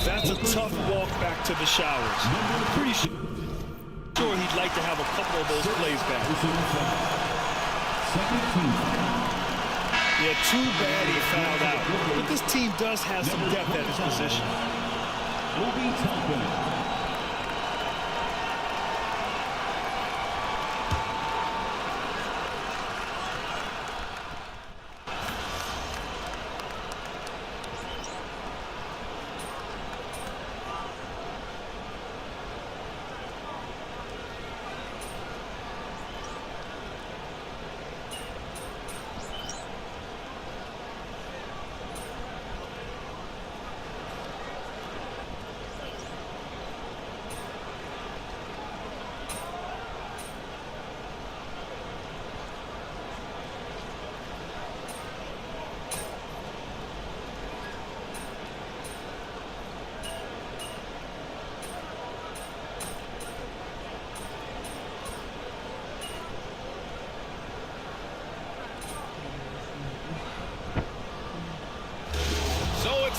Speaker 3: That's a tough walk back to the showers. Pretty sure he'd like to have a couple of those plays back. Yeah, too bad he fouled out. But this team does have some depth at his position.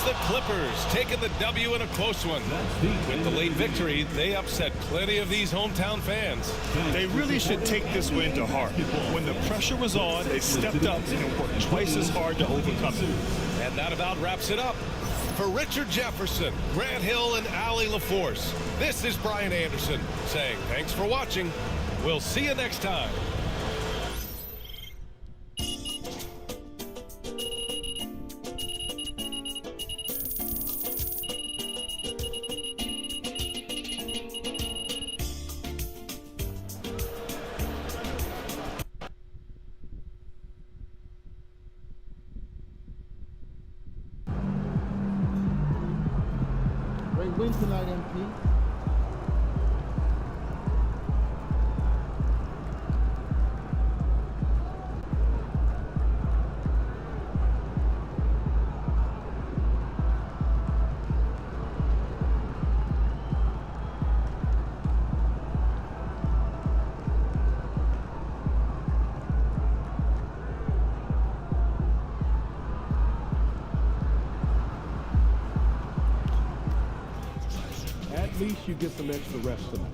Speaker 2: The Clippers taking the W in a close one. With the late victory, they upset plenty of these hometown fans.
Speaker 3: They really should take this win to heart. When the pressure was on, they stepped up and worked twice as hard to overcome it.
Speaker 2: And that about wraps it up. For Richard Jefferson, Grant Hill, and Allie LaForce, this is Brian Anderson saying thanks for watching. We'll see you next time.
Speaker 1: Great win tonight, MP. At least you get some extra rest tonight.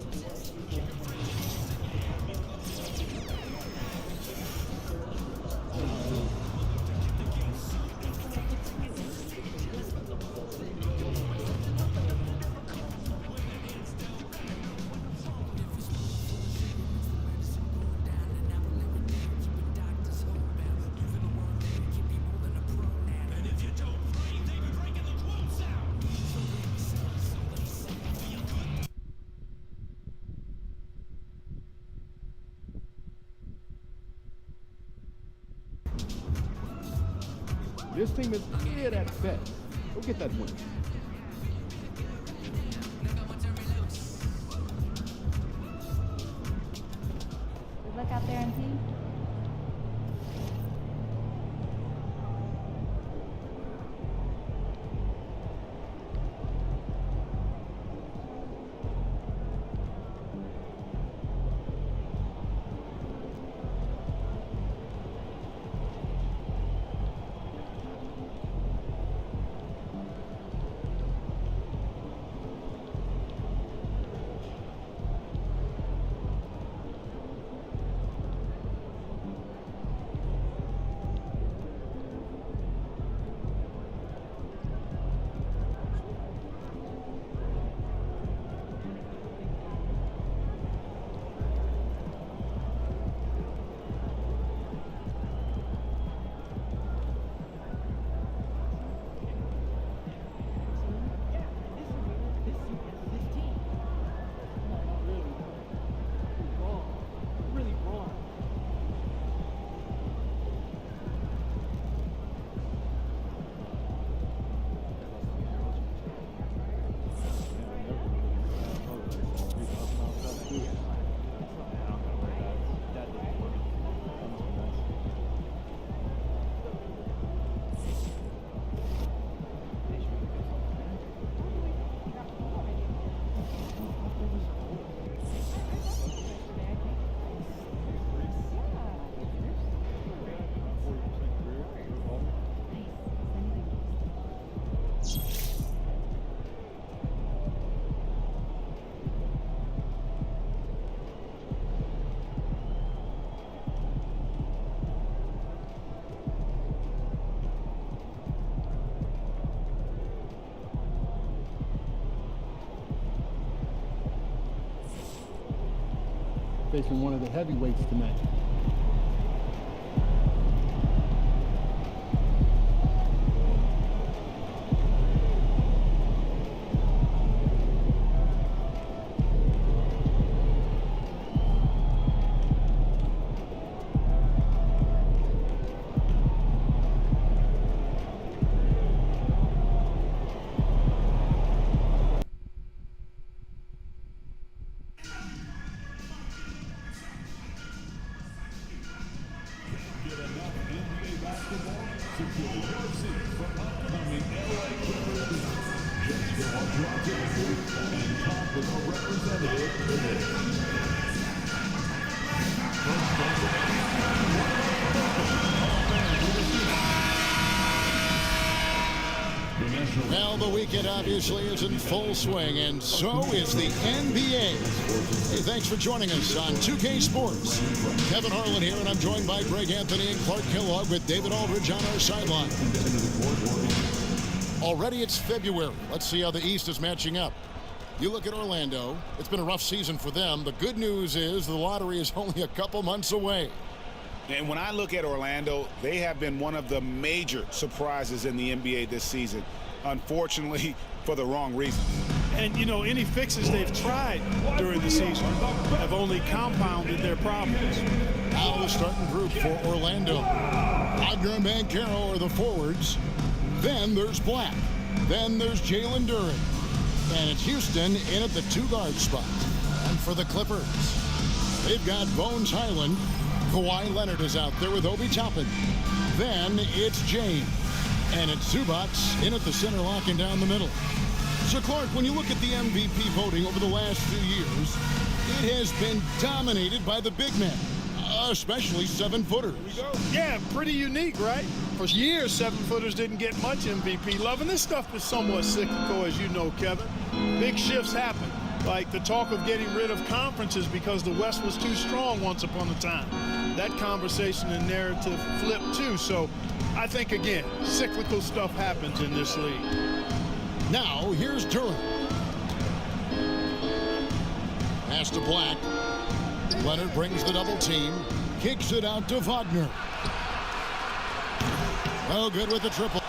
Speaker 1: This team is good at best. Go get that win.
Speaker 11: Good luck out there, MP.
Speaker 1: facing one of the heavyweights tonight.
Speaker 12: Well, the weekend obviously is in full swing, and so is the NBA. Hey, thanks for joining us on 2K Sports. Kevin Harlan here, and I'm joined by Greg Anthony and Clark Kellogg with David Aldridge on our sideline. Already it's February. Let's see how the East is matching up. You look at Orlando. It's been a rough season for them. The good news is the lottery is only a couple months away.
Speaker 13: And when I look at Orlando, they have been one of the major surprises in the NBA this season. Unfortunately, for the wrong reasons.
Speaker 14: And, you know, any fixes they've tried during the season have only compounded their problems.
Speaker 12: Now the starting group for Orlando. Wagner and MyCareer are the forwards. Then there's Black. Then there's Jalen Duren. And it's Houston in at the two-guard spot. And for the Clippers, they've got Bones Highland. Kawhi Leonard is out there with Obi Toppin. Then it's James. And it's Zubac in at the center, locking down the middle. So, Clark, when you look at the MVP voting over the last few years, it has been dominated by the big men, especially 7-footers.
Speaker 14: Yeah, pretty unique, right? For years, 7-footers didn't get much MVP love, and this stuff is somewhat cyclical, as you know, Kevin. Big shifts happen, like the talk of getting rid of conferences because the West was too strong once upon a time. That conversation and narrative flipped, too, so I think, again, cyclical stuff happens in this league.
Speaker 12: Now, here's Duren. Pass to Black. Leonard brings the double team. Kicks it out to Wagner. Oh, good with the triple.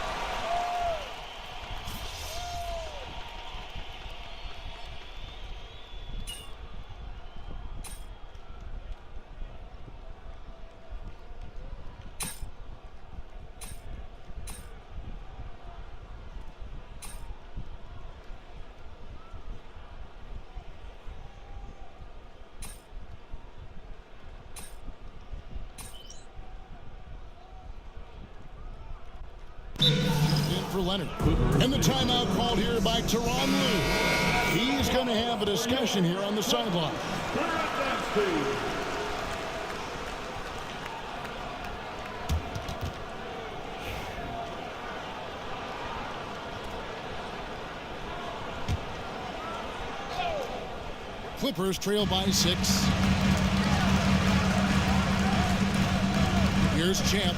Speaker 12: For Leonard. And the timeout called here by Tyronn Lue. He's going to have a discussion here on the sideline. Clippers trail by 6. Here's Champ.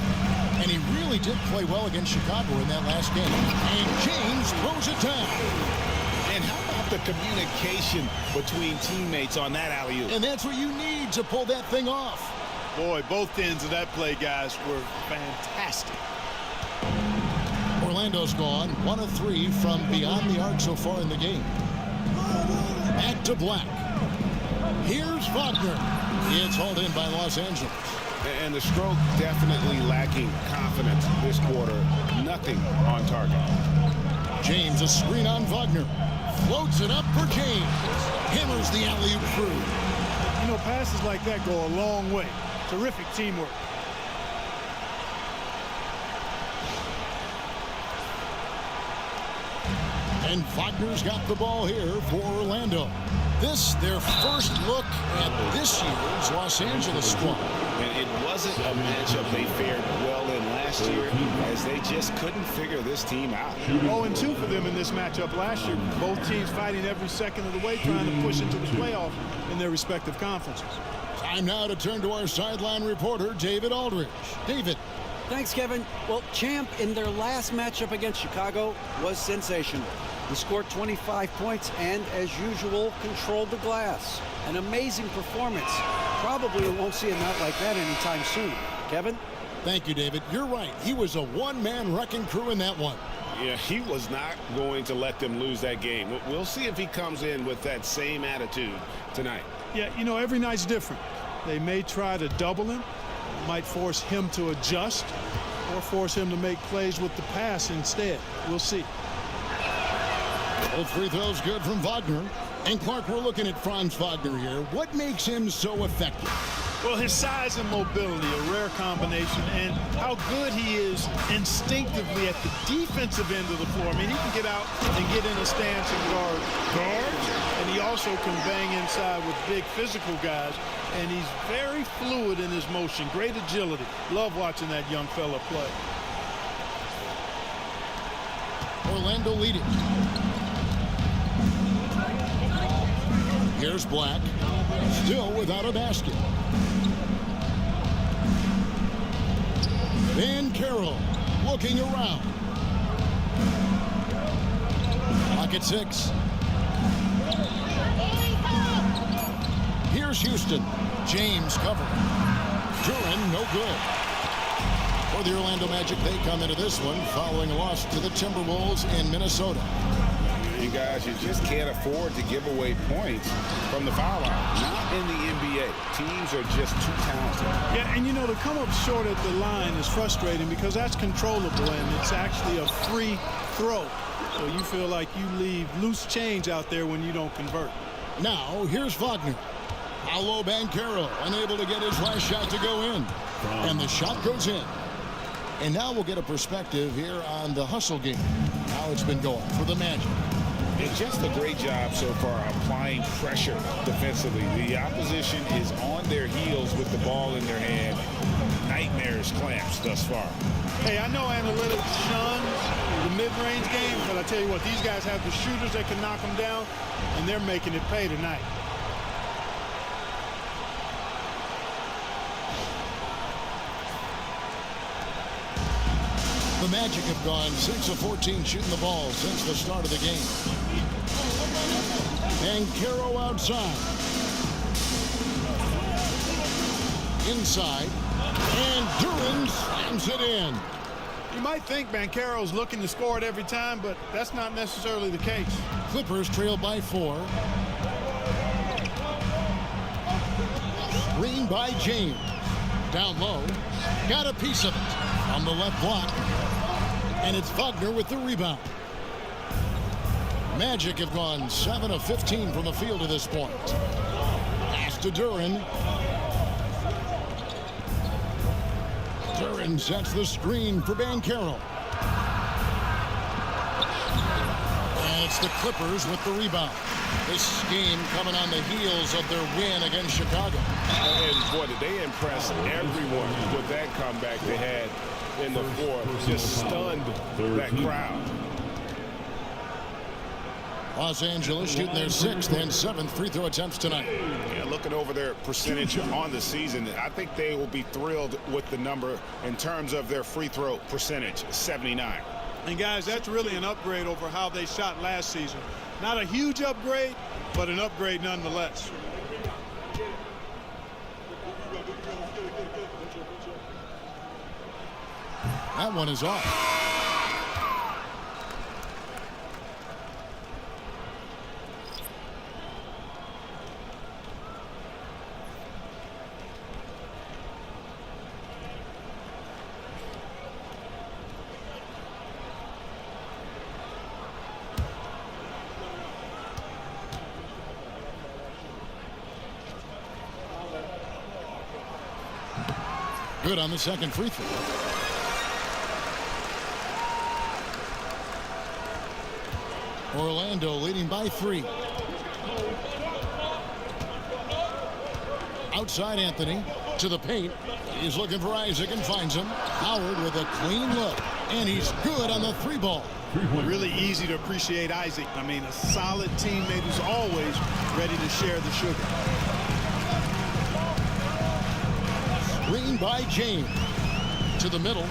Speaker 12: And he really did play well against Chicago in that last game. And James throws it down.
Speaker 13: And how about the communication between teammates on that alley-oop?
Speaker 12: And that's what you need to pull that thing off.
Speaker 14: Boy, both ends of that play, guys, were fantastic.
Speaker 12: Orlando's gone 1 of 3 from beyond the arc so far in the game. Back to Black. Here's Wagner. It's hauled in by Los Angeles.
Speaker 13: And the stroke definitely lacking confidence this quarter. Nothing on target.
Speaker 12: James, a screen on Wagner. Floats it up for James. Hammers the alley-oop through.
Speaker 14: You know, passes like that go a long way. Terrific teamwork.
Speaker 12: And Wagner's got the ball here for Orlando. This, their first look at this year's Los Angeles squad.
Speaker 13: And it wasn't a matchup they fared well in last year, as they just couldn't figure this team out.
Speaker 14: 0-2 for them in this matchup last year. Both teams fighting every second of the way, trying to push into the playoff in their respective conferences.
Speaker 12: Time now to turn to our sideline reporter, David Aldridge. David.
Speaker 15: Thanks, Kevin. Well, Champ in their last matchup against Chicago was sensational. He scored 25 points and, as usual, controlled the glass. An amazing performance. probably won't see a night like that anytime soon. Kevin?
Speaker 12: Thank you, David. You're right. He was a one-man wrecking crew in that one.
Speaker 13: Yeah, he was not going to let them lose that game. We'll see if he comes in with that same attitude tonight.
Speaker 14: Yeah, you know, every night's different. They may try to double him, might force him to adjust, or force him to make plays with the pass instead. We'll see.
Speaker 12: Both free throws good from Wagner. And Clark, we're looking at Franz Wagner here. What makes him so effective?
Speaker 14: Well, his size and mobility, a rare combination, and how good he is instinctively at the defensive end of the floor. I mean, he can get out and get in a stance and guard guards, and he also can bang inside with big physical guys, and he's very fluid in his motion, great agility. Love watching that young fella play.
Speaker 12: Orlando leading. Here's Black, still without a basket. Van Carroll looking around. Pocket 6. Here's Houston. James covering. Duran, no good. For the Orlando Magic, they come into this one following a loss to the Timberwolves in Minnesota.
Speaker 13: You guys, you just can't afford to give away points from the foul line. Not in the NBA. Teams are just too talented.
Speaker 14: Yeah, and you know, to come up short at the line is frustrating because that's controllable and it's actually a free throw. So you feel like you leave loose change out there when you don't convert.
Speaker 12: Now, here's Wagner. Paolo Banchero unable to get his last shot to go in. And the shot goes in. And now we'll get a perspective here on the hustle game. How it's been going for the Magic.
Speaker 13: And just a great job so far applying pressure defensively. The opposition is on their heels with the ball in their hand. Nightmares clamps thus far.
Speaker 14: Hey, I know analytics shuns the mid-range game, but I tell you what, these guys have the shooters that can knock them down, and they're making it pay tonight.
Speaker 12: The Magic have gone 6 of 14 shooting the ball since the start of the game. And Caro outside. Inside. And Duran slams it in.
Speaker 14: You might think Banchero's looking to score it every time, but that's not necessarily the case.
Speaker 12: Clippers trail by 4. Screen by James. Down low. Got a piece of it on the left block. And it's Wagner with the rebound. Magic have gone 7 of 15 from the field to this point. Pass to Duran. Duran sets the screen for Banchero. And it's the Clippers with the rebound. This game coming on the heels of their win against Chicago.
Speaker 13: And boy, did they impress everyone with that comeback they had in the fourth. Just stunned that crowd.
Speaker 12: Los Angeles shooting their 6th and 7th free throw attempts tonight.
Speaker 13: Yeah, looking over their percentage on the season, I think they will be thrilled with the number in terms of their free throw percentage, 79.
Speaker 14: And guys, that's really an upgrade over how they shot last season. Not a huge upgrade, but an upgrade nonetheless.
Speaker 12: That one is off. Good on the second free throw. Orlando leading by 3. Outside Anthony to the paint. He's looking for Isaac and finds him. Howard with a clean look. And he's good on the 3 ball.
Speaker 14: Really easy to appreciate Isaac. I mean, a solid teammate who's always ready to share the sugar.
Speaker 12: Screen by James. To the middle.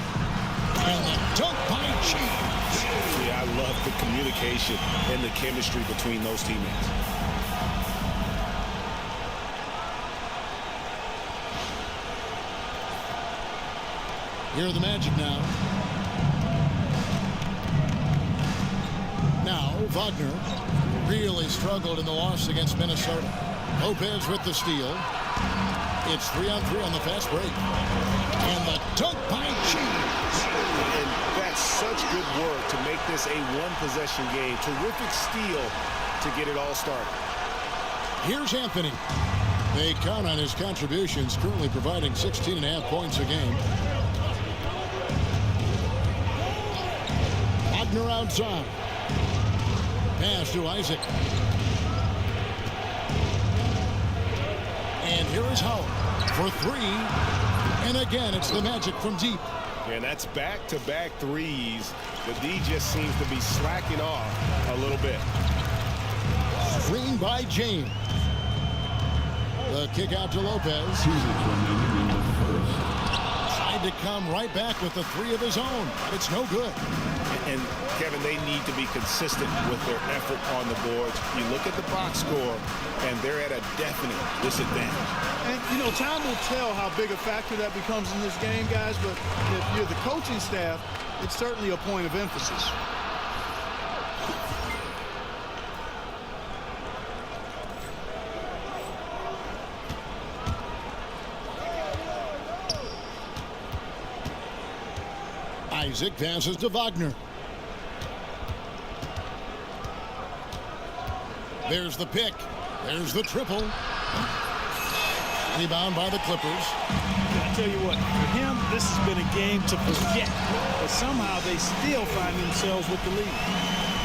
Speaker 12: And the dunk by James.
Speaker 13: Yeah, I love the communication and the chemistry between those teammates.
Speaker 12: Here are the Magic now. Now, Wagner really struggled in the loss against Minnesota. Lopez with the steal. It's 3-on-3 on the fast break. And the dunk by James.
Speaker 13: And that's such good work to make this a one-possession game. Terrific steal to get it all started.
Speaker 12: Here's Anthony. They count on his contributions, currently providing 16.5 points a game. Wagner outside. Pass to Isaac. And here is Howard for three. And again, it's the Magic from deep.
Speaker 2: And that's back-to-back threes. The D just seems to be slacking off a little bit.
Speaker 12: Screen by James. The kick out to Lopez. Tried to come right back with the three of his own, but it's no good.
Speaker 13: And Kevin, they need to be consistent with their effort on the boards. You look at the box score, and they're at a definite disadvantage.
Speaker 14: And, you know, time will tell how big a factor that becomes in this game, guys, but if you're the coaching staff, it's certainly a point of emphasis.
Speaker 12: Isaac passes to Wagner. There's the pick. There's the triple. Rebound by the Clippers.
Speaker 14: I tell you what, for him, this has been a game to forget. But somehow they still find themselves with the lead.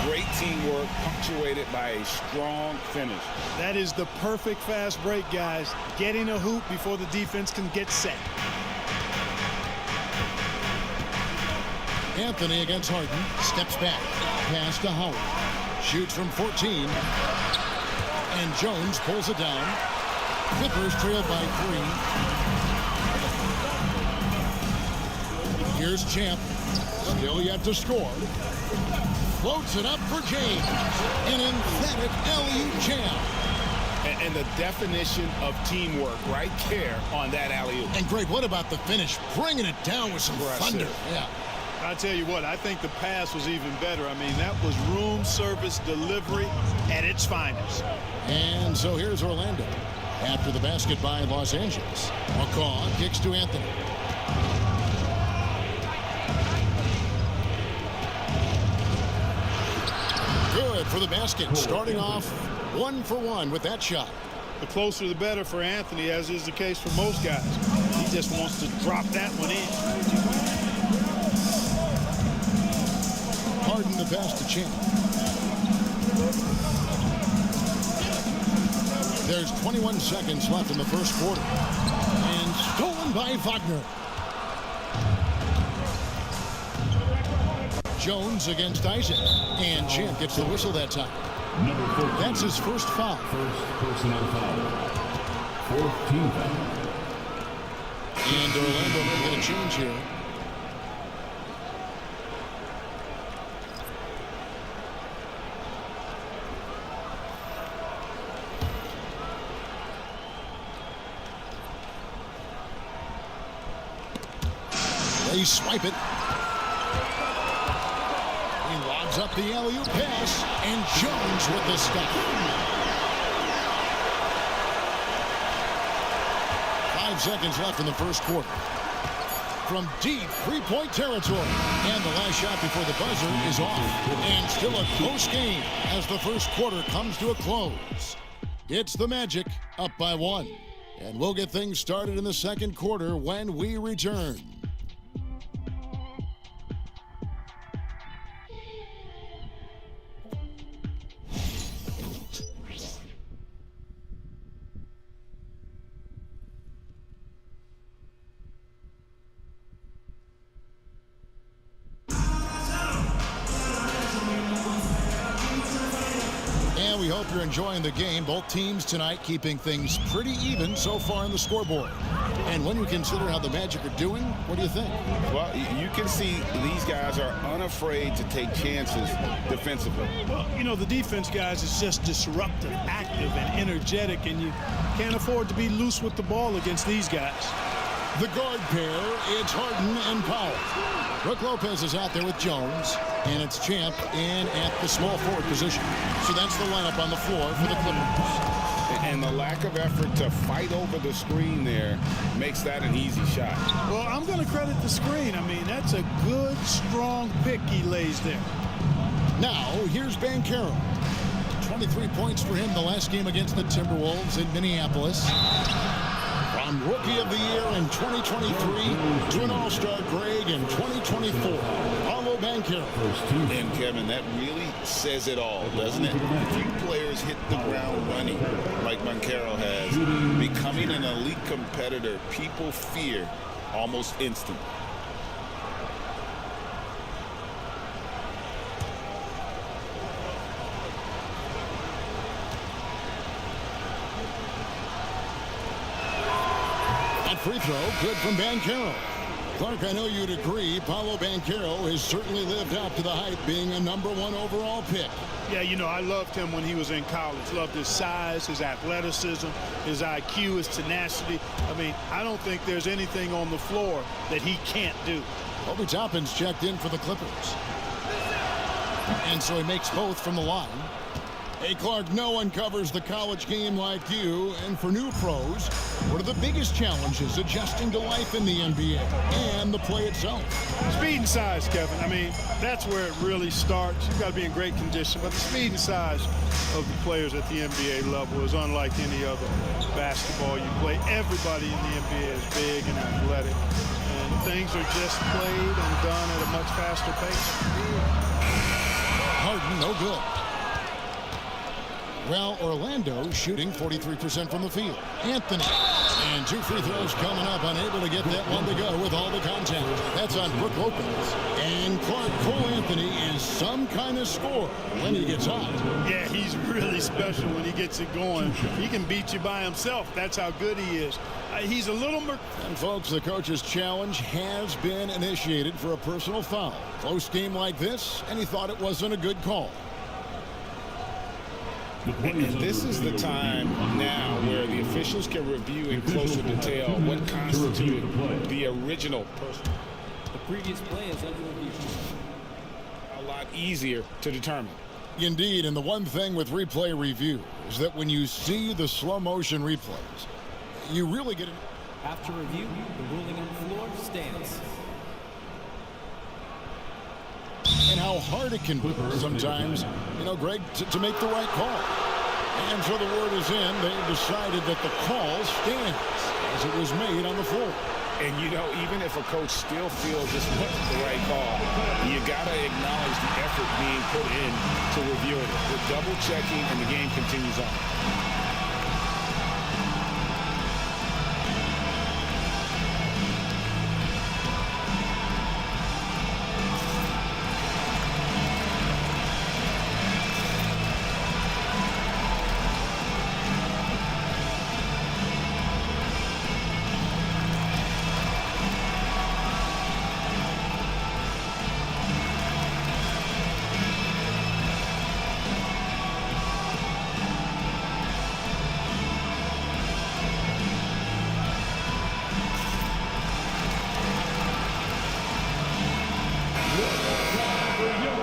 Speaker 13: Great teamwork punctuated by a strong finish.
Speaker 14: That is the perfect fast break, guys. Getting a hoop before the defense can get set.
Speaker 12: Anthony against Harden. Steps back. Pass to Howard. Shoots from 14. And Jones pulls it down. Clippers trailed by 3. Here's Champ. Still yet to score. Floats it up for James. An emphatic alley-oop jam.
Speaker 13: And the definition of teamwork right there on that alley-oop.
Speaker 12: And Greg, what about the finish? Bringing it down with some thunder. Yeah.
Speaker 14: I tell you what, I think the pass was even better. I mean, that was room service delivery at its finest.
Speaker 12: And so here's Orlando. After the basket by Los Angeles. McCaw kicks to Anthony. Good for the basket. Starting off 1 for 1 with that shot.
Speaker 14: The closer the better for Anthony, as is the case for most guys. He just wants to drop that one in.
Speaker 12: Harden the pass to Champ. There's 21 seconds left in the first quarter. And stolen by Wagner. Jones against Isaac. And Champ gets the whistle that time. That's his first foul.
Speaker 6: First personal foul. Fourth team foul.
Speaker 12: And Orlando may get a change here. They swipe it. He lobs up the alley-oop pass, and Jones with the stop. 5 seconds left in the first quarter. From deep three-point territory. And the last shot before the buzzer is off. And still a close game as the first quarter comes to a close. It's the Magic up by 1. And we'll get things started in the second quarter when we return. We hope you're enjoying the game. Both teams tonight keeping things pretty even so far on the scoreboard. And when you consider how the Magic are doing, what do you think?
Speaker 13: Well, you can see these guys are unafraid to take chances defensively.
Speaker 14: Well, you know, the defense, guys, is just disruptive, active, and energetic, and you can't afford to be loose with the ball against these guys.
Speaker 12: The guard pair, it's Harden and Powell. Brook Lopez is out there with Jones, and it's Champ in at the small forward position. So that's the lineup on the floor for the Clippers.
Speaker 13: And the lack of effort to fight over the screen there makes that an easy shot.
Speaker 14: Well, I'm going to credit the screen. I mean, that's a good, strong pick he lays there.
Speaker 12: Now, here's Banchero. 23 points for him the last game against the Timberwolves in Minneapolis. From Rookie of the Year in 2023 to an All-Star Greg in 2024. Paolo Banchero.
Speaker 13: And Kevin, that really says it all, doesn't it? If you players hit the ground running like Banchero has, becoming an elite competitor, people fear almost instantly.
Speaker 12: Free throw, good from Banchero. Clark, I know you'd agree, Paolo Banchero has certainly lived up to the hype, being a #1 overall pick.
Speaker 14: Yeah, you know, I loved him when he was in college. Loved his size, his athleticism, his IQ, his tenacity. I mean, I don't think there's anything on the floor that he can't do.
Speaker 12: Obi Toppin's checked in for the Clippers. And so he makes both from the line. Hey, Clark, no one covers the college game like you. And for new pros, what are the biggest challenges adjusting to life in the NBA and the play itself?
Speaker 14: Speed and size, Kevin. I mean, that's where it really starts. You've got to be in great condition. But the speed and size of the players at the NBA level is unlike any other basketball you play. Everybody in the NBA is big and athletic. And things are just played and done at a much faster pace.
Speaker 12: Harden, no good. Well, Orlando shooting 43% from the field. Anthony. And 2 free throws coming up, unable to get that one to go with all the contact. That's on Brook Lopez. And Clark, Cole Anthony is some kind of scorer when he gets hot.
Speaker 14: Yeah, he's really special when he gets it going. He can beat you by himself. That's how good he is. He's a little...
Speaker 12: And folks, the coach's challenge has been initiated for a personal foul. Close game like this, and he thought it wasn't a good call.
Speaker 13: And this is the time now where the officials can review in closer detail what constituted the original person.
Speaker 6: The previous play is under review.
Speaker 13: A lot easier to determine.
Speaker 12: Indeed, and the one thing with replay review is that when you see the slow motion replays, you really get it.
Speaker 6: After review, the ruling on the floor stands.
Speaker 12: And how hard it can be sometimes, you know, Greg, to make the right call. And so the word is in. They've decided that the call stands as it was made on the floor.
Speaker 13: And, you know, even if a coach still feels this wasn't the right call, you got to acknowledge the effort being put in to review it. The double checking, and the game continues on.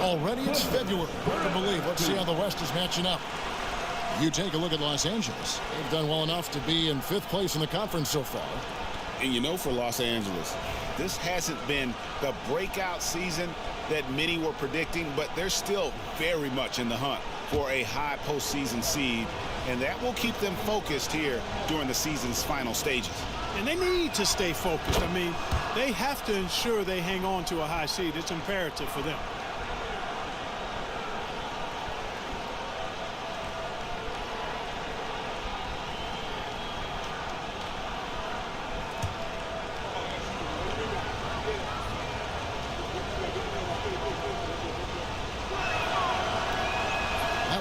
Speaker 12: Already it's February. Hard to believe. Let's see how the West is matching up. You take a look at Los Angeles. They've done well enough to be in 5th place in the conference so far.
Speaker 13: And you know, for Los Angeles, this hasn't been the breakout season that many were predicting, but they're still very much in the hunt for a high postseason seed, and that will keep them focused here during the season's final stages.
Speaker 14: And they need to stay focused. I mean, they have to ensure they hang on to a high seed. It's imperative for them.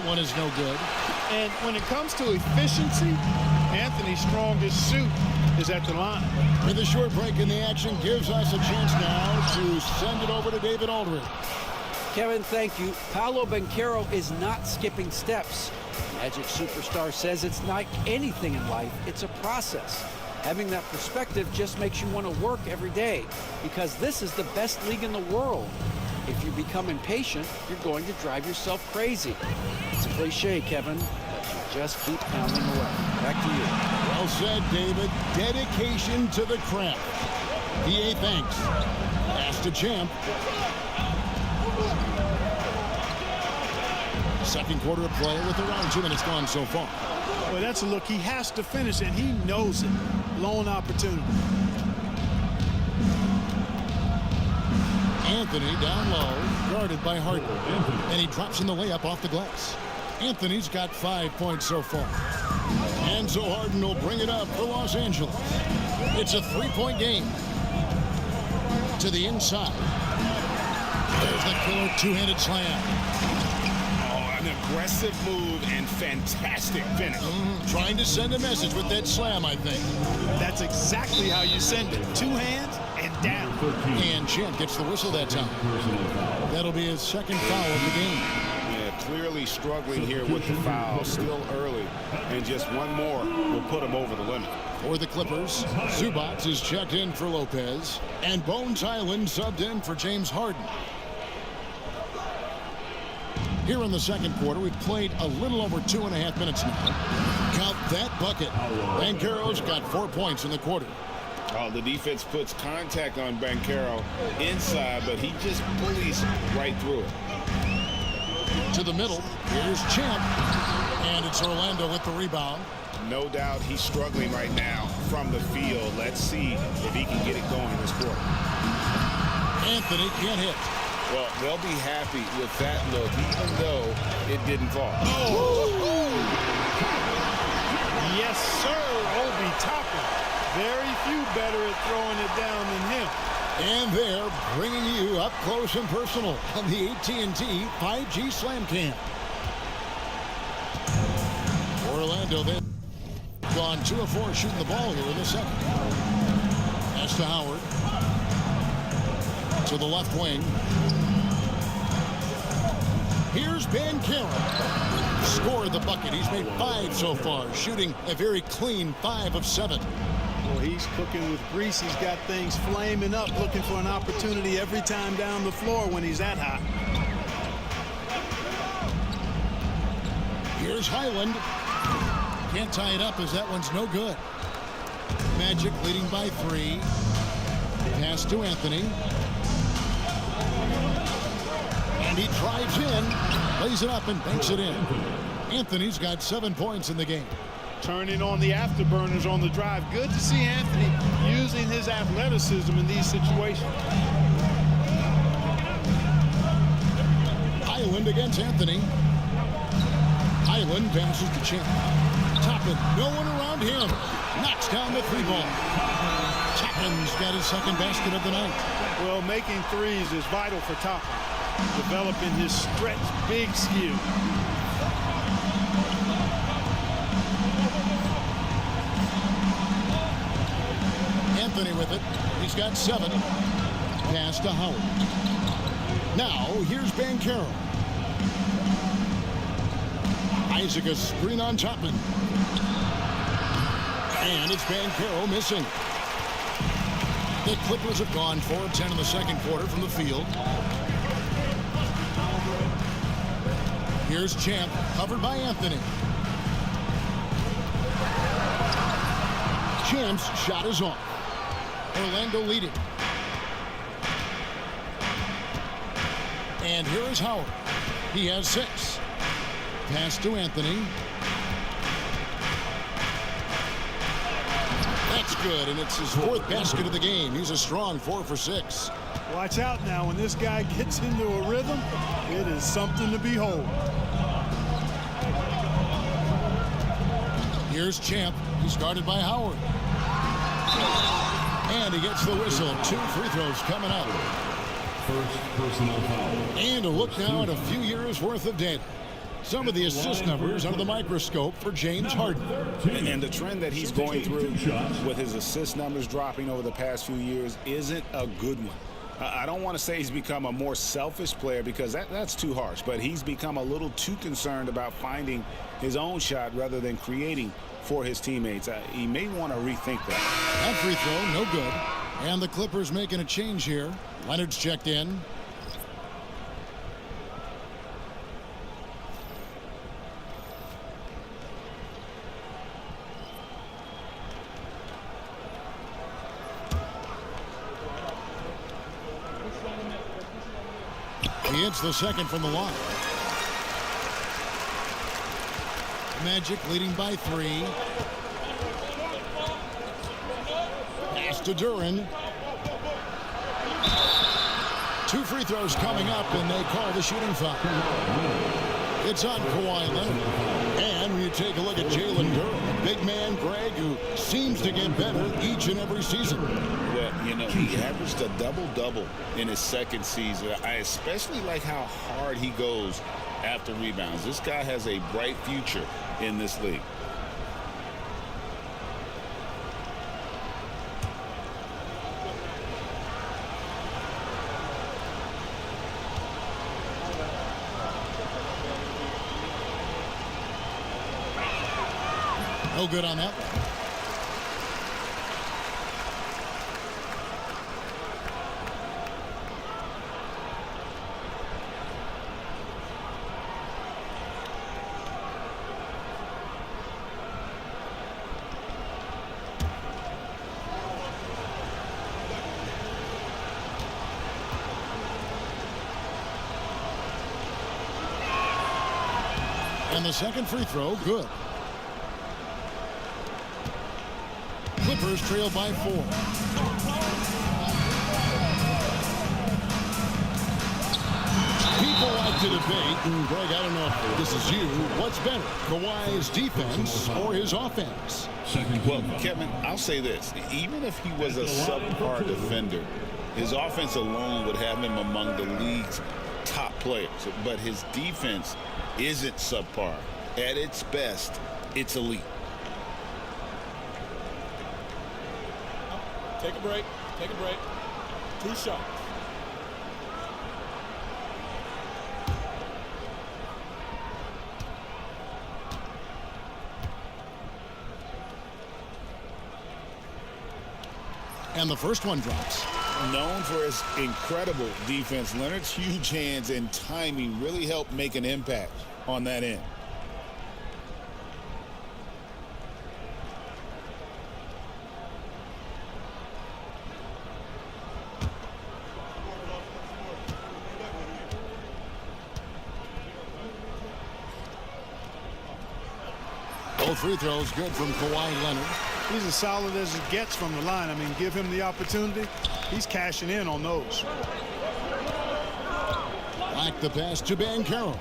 Speaker 12: One is no good.
Speaker 14: And when it comes to efficiency, Anthony's strongest suit is at the line.
Speaker 12: And the short break in the action gives us a chance now to send it over to David Aldridge.
Speaker 15: Kevin, thank you. Paolo Banchero is not skipping steps. Magic superstar says it's like anything in life. It's a process. Having that perspective just makes you want to work every day because this is the best league in the world. If you become impatient, you're going to drive yourself crazy. It's a cliche, Kevin, but you just keep pounding away. Back to you.
Speaker 12: Well said, David. Dedication to the craft. PA thanks. Pass to Champ. Second quarter of play with around 2 minutes gone so far.
Speaker 14: Well, that's a look. He has to finish, and he knows it. Lone opportunity.
Speaker 12: Anthony down low, guarded by Harden. And he drops in the layup off the glass. Anthony's got 5 points so far. And so Harden will bring it up for Los Angeles. It's a 3-point game. To the inside. There's the killer two-handed slam.
Speaker 13: An aggressive move and fantastic finish.
Speaker 12: Trying to send a message with that slam, I think.
Speaker 14: That's exactly how you send it. 2 hands and down.
Speaker 12: And Champ gets the whistle that time. That'll be his second foul of the game.
Speaker 13: Yeah, clearly struggling here with the foul. Still early. And just one more will put him over the limit.
Speaker 12: For the Clippers, Zubac is checked in for Lopez. And Bones Highland subbed in for James Harden. Here in the second quarter, we've played a little over 2.5 minutes now. Count that bucket. Banchero's got 4 points in the quarter.
Speaker 13: Oh, the defense puts contact on Banchero inside, but he just bullies right through it.
Speaker 12: To the middle, here's Champ. And it's Orlando with the rebound.
Speaker 13: No doubt he's struggling right now from the field. Let's see if he can get it going this quarter.
Speaker 12: Anthony can't hit.
Speaker 13: Well, they'll be happy with that look, even though it didn't fall.
Speaker 14: Yes, sir, Obi Toppin. Very few better at throwing it down than him.
Speaker 12: And they're bringing you up close and personal on the AT&T 5G Slam Cam. Orlando, they've gone 2 of 4 shooting the ball here in the second. That's to Howard. To the left wing. Here's Banchero. Scored the bucket. He's made 5 so far, shooting a very clean 5 of 7.
Speaker 14: Well, he's cooking with grease. He's got things flaming up, looking for an opportunity every time down the floor when he's that hot.
Speaker 12: Here's Highland. Can't tie it up as that one's no good. Magic leading by 3. Pass to Anthony. And he drives in, lays it up, and banks it in. Anthony's got 7 points in the game.
Speaker 14: Turning on the afterburners on the drive. Good to see Anthony using his athleticism in these situations.
Speaker 12: Highland against Anthony. Highland passes to Champ. Toppin, no one around him. Knocks down the 3-ball. Toppin's got his second basket of the night.
Speaker 14: Well, making threes is vital for Toppin. Developing his stretch big skill.
Speaker 12: Anthony with it. He's got 7. Pass to Howard. Now, here's Banchero. Isaac a screen on Toppin. And it's Banchero missing. The Clippers have gone 4 of 10 in the second quarter from the field. Here's Champ, covered by Anthony. Champ's shot is off. Orlando leading. And here is Howard. He has 6. Pass to Anthony. That's good, and it's his 4th basket of the game. He's a strong 4 for 6.
Speaker 14: Watch out now. When this guy gets into a rhythm, it is something to behold.
Speaker 12: Here's Champ. He's guarded by Howard. And he gets the whistle. 2 free throws coming up.
Speaker 6: First personal foul.
Speaker 12: And a look now at a few years worth of data. Some of the assist numbers under the microscope for James Harden.
Speaker 13: And the trend that he's going through with his assist numbers dropping over the past few years isn't a good one. I don't want to say he's become a more selfish player because that's too harsh, but he's become a little too concerned about finding his own shot rather than creating for his teammates. He may want to rethink that.
Speaker 12: That free throw, no good. And the Clippers making a change here. Leonard's checked in. He hits the second from the line. Magic leading by 3. Pass to Duran. 2 free throws coming up, and they call the shooting foul. It's on Kawhi Leonard. And when you take a look at Jalen Duran, big man Greg, who seems to get better each and every season.
Speaker 13: Well, you know, he averaged a double-double in his second season. I especially like how hard he goes after rebounds. This guy has a bright future in this league.
Speaker 12: No good on that one. And the second free throw, good. Clippers trail by 4. People like to debate, and Greg, I don't know if this is you, what's better, Kawhi's defense or his offense?
Speaker 13: Well, Kevin, I'll say this. Even if he was a subpar defender, his offense alone would have him among the league's top players. But his defense isn't subpar. At its best, it's elite.
Speaker 5: Take a break. Take a break. 2 shots.
Speaker 12: And the first one drops.
Speaker 13: Known for his incredible defense, Leonard's huge hands and timing really helped make an impact on that end.
Speaker 12: Both free throws good from Kawhi Leonard.
Speaker 14: He's as solid as it gets from the line. I mean, give him the opportunity. He's cashing in on those.
Speaker 12: Like the pass to Banchero.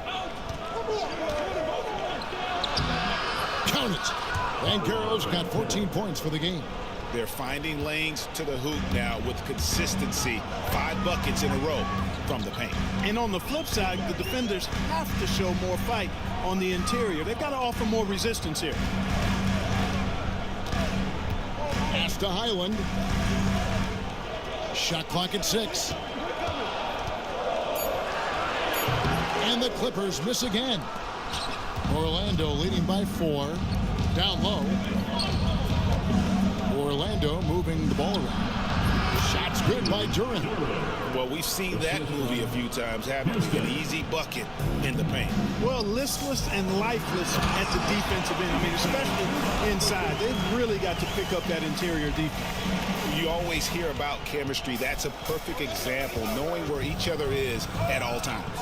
Speaker 12: Count it. Banchero's got 14 points for the game.
Speaker 13: They're finding lanes to the hoop now with consistency. 5 buckets in a row from the paint.
Speaker 14: And on the flip side, the defenders have to show more fight on the interior. They've got to offer more resistance here.
Speaker 12: Pass to Highland. Shot clock at 6. And the Clippers miss again. Orlando leading by 4. Down low. Orlando moving the ball around. Shots good by Duran.
Speaker 13: Well, we've seen that movie a few times, having an easy bucket in the paint.
Speaker 14: Well, listless and lifeless at the defensive end. I mean, especially inside. They've really got to pick up that interior defense.
Speaker 13: You always hear about chemistry. That's a perfect example, knowing where each other is at all times.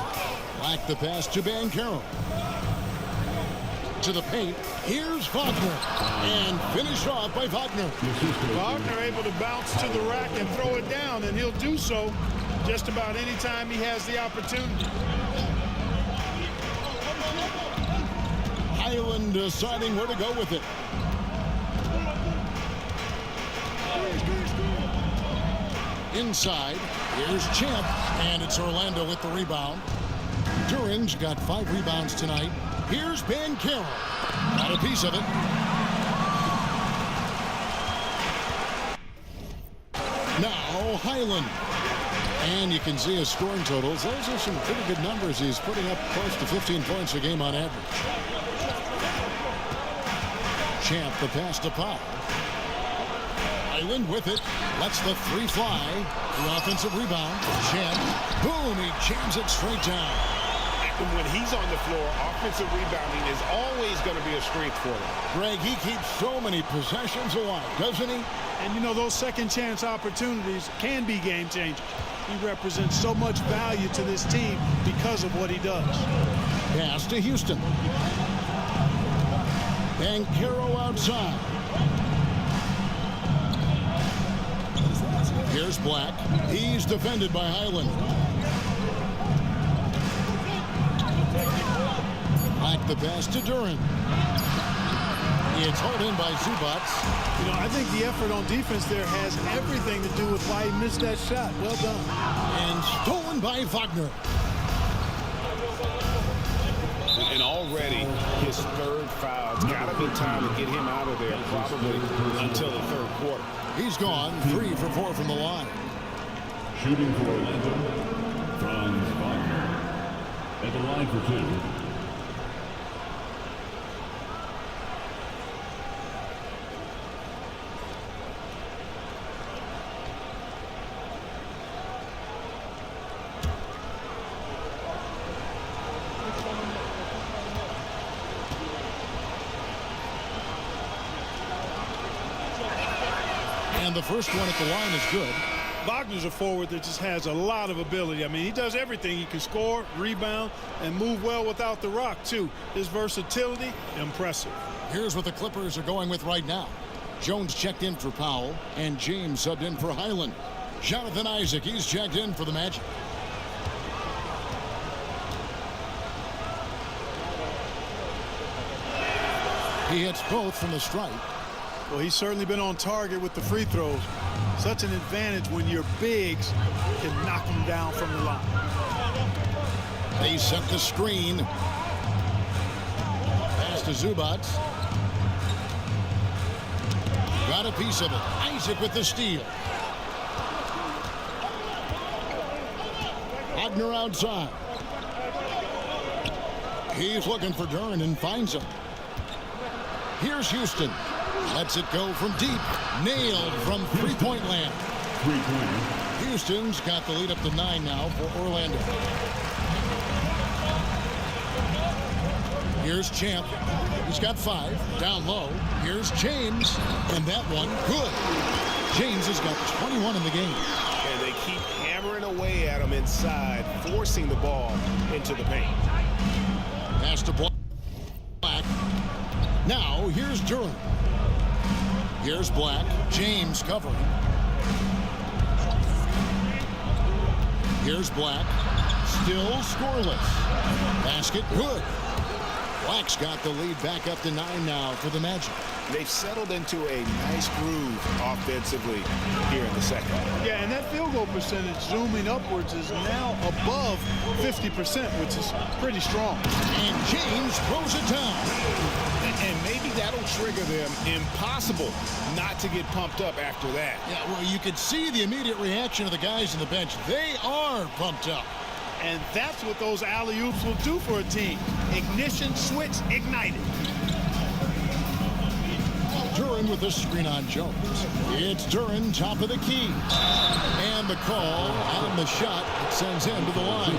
Speaker 12: Like the pass to Banchero. To the paint. Here's Wagner. And finished off by Wagner.
Speaker 14: Wagner able to bounce to the rack and throw it down, and he'll do so just about any time he has the opportunity.
Speaker 12: Highland deciding where to go with it. Inside, here's Champ, and it's Orlando with the rebound. Duran's got 5 rebounds tonight. Here's Banchero. Got a piece of it. Now Highland. And you can see his scoring totals. Those are some pretty good numbers. He's putting up close to 15 points a game on average. Champ, the pass to Powell. Island with it. Lets the three fly. The offensive rebound. Champ. Boom. He jams it straight down.
Speaker 13: And when he's on the floor, offensive rebounding is always going to be a strength for him.
Speaker 12: Greg, he keeps so many possessions alive, doesn't he?
Speaker 14: And you know, those second chance opportunities can be game changers. He represents so much value to this team because of what he does.
Speaker 12: Pass to Houston. Banchero outside. Here's Black. He's defended by Highland. Black the pass to Duran. It's hauled in by Zubats.
Speaker 14: You know, I think the effort on defense there has everything to do with why he missed that shot. Well done.
Speaker 12: And stolen by Wagner.
Speaker 13: And already his third foul. It's got to be time to get him out of there probably until the third quarter.
Speaker 12: He's gone 3 for 4 from the line.
Speaker 6: Shooting for Orlando, Franz Wagner. At the line for 2.
Speaker 12: And the first one at the line is good.
Speaker 14: Wagner's a forward that just has a lot of ability. I mean, he does everything. He can score, rebound, and move well without the rock, too. His versatility, impressive.
Speaker 12: Here's what the Clippers are going with right now. Jones checked in for Powell, and James subbed in for Highland. Jonathan Isaac, he's checked in for the Magic. He hits both from the stripe.
Speaker 14: Well, he's certainly been on target with the free throws. Such an advantage when your bigs can knock him down from the line.
Speaker 12: They set the screen. Pass to Zubats. Got a piece of it. Isaac with the steal. Wagner outside. He's looking for Duran and finds him. Here's Houston. Lets it go from deep. Nailed from three-point land. Houston's got the lead up to 9 now for Orlando. Here's Champ. He's got 5. Down low. Here's James. And that one, good. James has got 21 in the game.
Speaker 13: And they keep hammering away at him inside, forcing the ball into the paint.
Speaker 12: Pass to Black. Now, here's Duran. Here's Black. James covering. Here's Black. Still scoreless. Basket good. Black's got the lead back up to 9 now for the Magic.
Speaker 13: They've settled into a nice groove offensively here in the second.
Speaker 14: Yeah, and that field goal percentage zooming upwards is now above 50%, which is pretty strong.
Speaker 12: And James throws it down.
Speaker 13: And maybe that'll trigger them. Impossible not to get pumped up after that.
Speaker 12: Yeah, well, you could see the immediate reaction of the guys on the bench. They are pumped up.
Speaker 14: And that's what those alley-oops will do for a team. Ignition switch ignited.
Speaker 12: Duran with the screen on Jones. It's Duran, top of the key. And the call on the shot sends him to the line.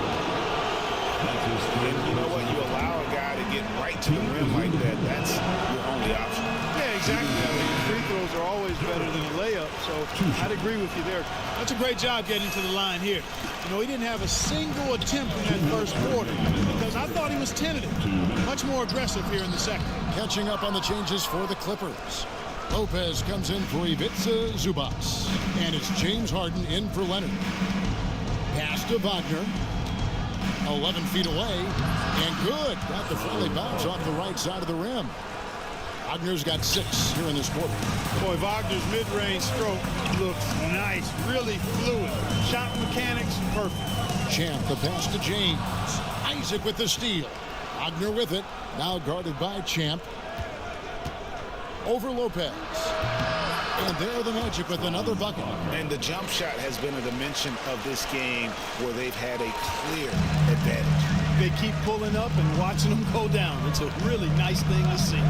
Speaker 13: And you know what? You allow a guy to get right to the rim like that. That's your only option.
Speaker 14: Yeah, exactly. I mean, free throws are always better than a layup, so I'd agree with you there. That's a great job getting to the line here. You know, he didn't have a single attempt in that first quarter because I thought he was tentative. Much more aggressive here in the second.
Speaker 12: Catching up on the changes for the Clippers. Lopez comes in for Ivica Zubats. And it's James Harden in for Leonard. Pass to Wagner. 11 feet away. And good. Got the friendly bounce off the right side of the rim. Wagner's got 6 here in this quarter.
Speaker 14: Boy, Wagner's mid-range stroke looks nice. Really fluid. Shot mechanics, perfect.
Speaker 12: Champ, the pass to James. Isaac with the steal. Wagner with it. Now guarded by Champ. Over Lopez. And there the Magic with another bucket.
Speaker 13: And the jump shot has been a dimension of this game where they've had a clear advantage.
Speaker 14: They keep pulling up and watching them go down. It's a really nice thing to see.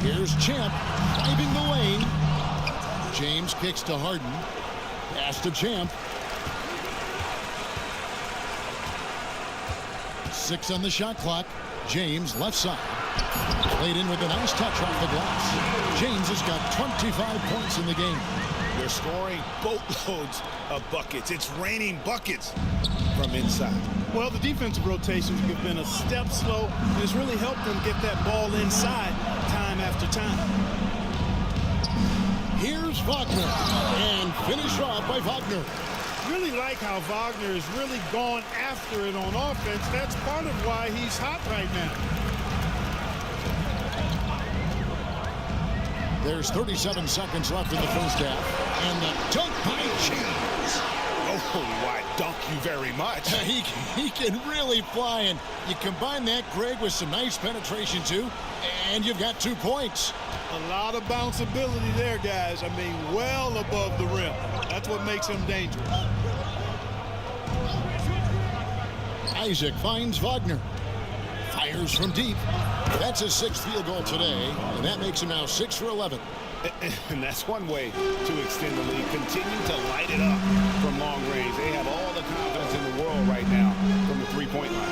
Speaker 12: Here's Champ driving the lane. James kicks to Harden. Pass to Champ. 6 on the shot clock. James left side. Played in with a nice touch off the glass. James has got 25 points in the game.
Speaker 13: They're scoring boatloads of buckets. It's raining buckets from inside.
Speaker 14: Well, the defensive rotations have been a step slow, and it's really helped them get that ball inside time after time.
Speaker 12: Here's Wagner, and finished off by Wagner.
Speaker 14: Really like how Wagner has really gone after it on offense. That's part of why he's hot right now.
Speaker 12: There's 37 seconds left in the first half, and the dunk by James.
Speaker 13: Oh, I dunk you very much.
Speaker 12: He can really fly, and you combine that, Greg, with some nice penetration, too, and you've got 2 points.
Speaker 14: A lot of bounceability there, guys. I mean, well above the rim. That's what makes him dangerous.
Speaker 12: Isaac finds Wagner. Fires from deep. That's his 6th field goal today, and that makes him now 6 for 11.
Speaker 13: And that's one way to extend the lead. Continue to light it up from long range. They have all the confidence in the world right now from the three-point line.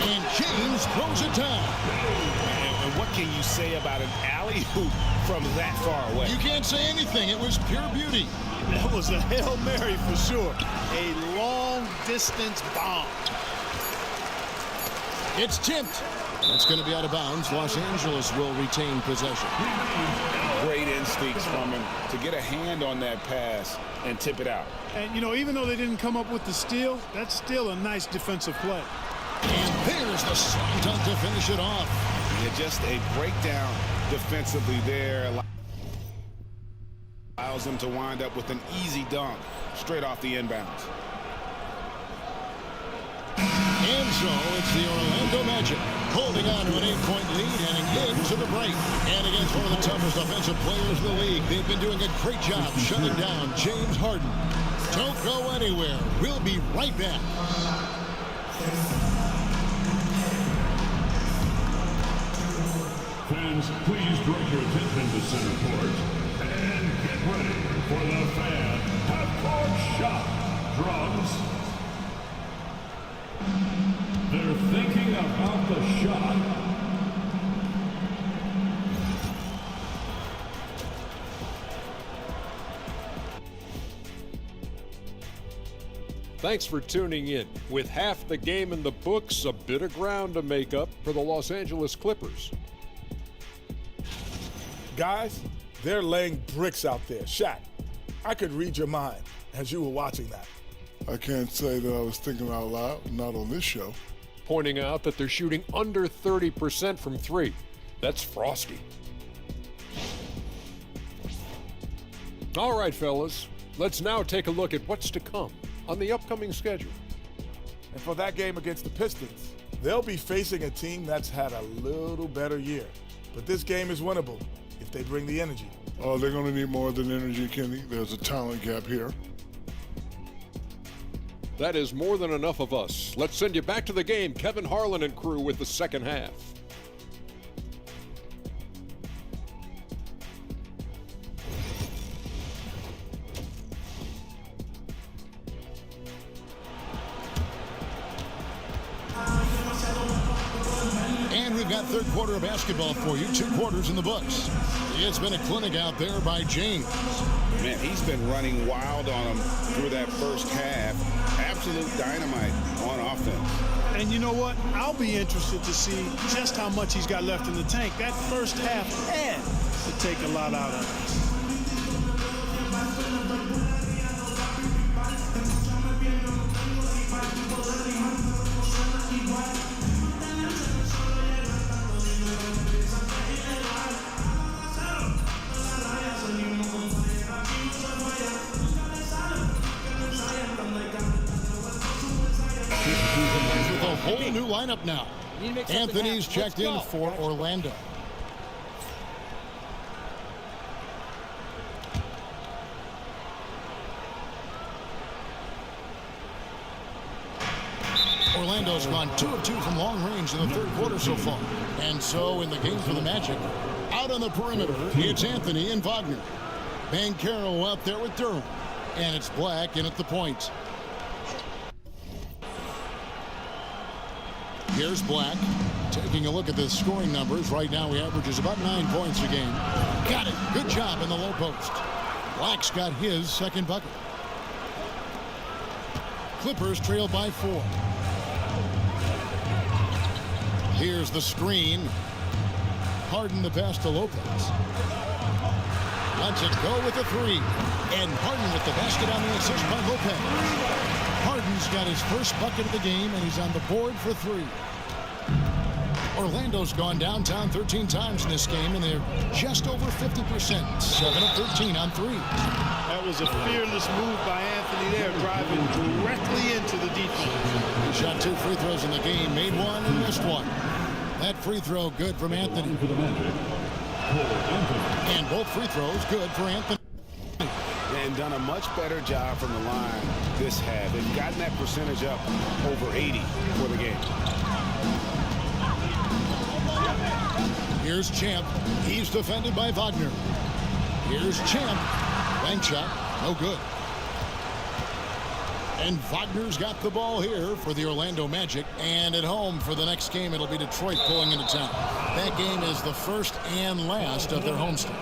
Speaker 12: And James throws it down.
Speaker 13: And what can you say about an alley-oop from that far away?
Speaker 12: You can't say anything. It was pure beauty.
Speaker 14: That was a Hail Mary for sure. A long-distance bomb.
Speaker 12: It's tipped. That's going to be out of bounds. Los Angeles will retain possession.
Speaker 13: Great instincts from him to get a hand on that pass and tip it out.
Speaker 14: And, you know, even though they didn't come up with the steal, that's still a nice defensive play.
Speaker 12: And there's the slam dunk to finish it off.
Speaker 13: Yeah, just a breakdown defensively there. Allows them to wind up with an easy dunk straight off the inbounds.
Speaker 12: And so it's the Orlando Magic holding on to an 8-point lead, heading into the break. And against one of the toughest offensive players in the league, they've been doing a great job shutting down James Harden. Don't go anywhere. We'll be right back.
Speaker 6: Fans, please direct your attention to center court and get ready for the fan half-court shot. Drums. They're thinking about the shot.
Speaker 8: Thanks for tuning in. With half the game in the books, a bit of ground to make up for the Los Angeles Clippers.
Speaker 10: Guys, they're laying bricks out there. Shaq, I could read your mind as you were watching that.
Speaker 9: I can't say that I was thinking out loud, not on this show.
Speaker 8: Pointing out that they're shooting under 30% from 3. That's frosty. All right, fellas, let's now take a look at what's to come on the upcoming schedule.
Speaker 10: And for that game against the Pistons, they'll be facing a team that's had a little better year. But this game is winnable if they bring the energy.
Speaker 9: Oh, they're going to need more than energy, Kenny. There's a talent gap here.
Speaker 8: That is more than enough of us. Let's send you back to the game, Kevin Harlan and crew, with the second half.
Speaker 12: And we've got third quarter of basketball for you. 2 quarters in the books. It's been a clinic out there by James.
Speaker 13: Man, he's been running wild on him through that first half. Absolute dynamite on offense.
Speaker 14: And you know what? I'll be interested to see just how much he's got left in the tank. That first half had to take a lot out of it.
Speaker 12: A whole new lineup now. Anthony's checked in for Orlando. Orlando's gone 2 of 2 from long range in the third quarter so far. And so in the game for the Magic, out on the perimeter, it's Anthony and Wagner. Banchero out there with Durham. And it's Black in at the point. Here's Black. Taking a look at the scoring numbers. Right now he averages about 9 points a game. Got it. Good job in the low post. Black's got his second bucket. Clippers trail by 4. Here's the screen. Harden the pass to Lopez. Lets it go with a 3. And Harden with the basket on the assist by Lopez. Harden's got his first bucket of the game, and he's on the board for 3. Orlando's gone downtown 13 times in this game, and they're just over 50%. 7 of 13 on 3.
Speaker 14: That was a fearless move by Anthony there, driving directly into the defense.
Speaker 12: He shot 2 free throws in the game, made 1 and missed 1. That free throw good from Anthony. And both free throws good for Anthony.
Speaker 13: And done a much better job from the line this half. They've gotten that percentage up over 80 for the game.
Speaker 12: Here's Champ. He's defended by Wagner. Here's Champ. Bank shot. No good. And Wagner's got the ball here for the Orlando Magic. And at home for the next game, it'll be Detroit pulling into town. That game is the first and last of their homestand.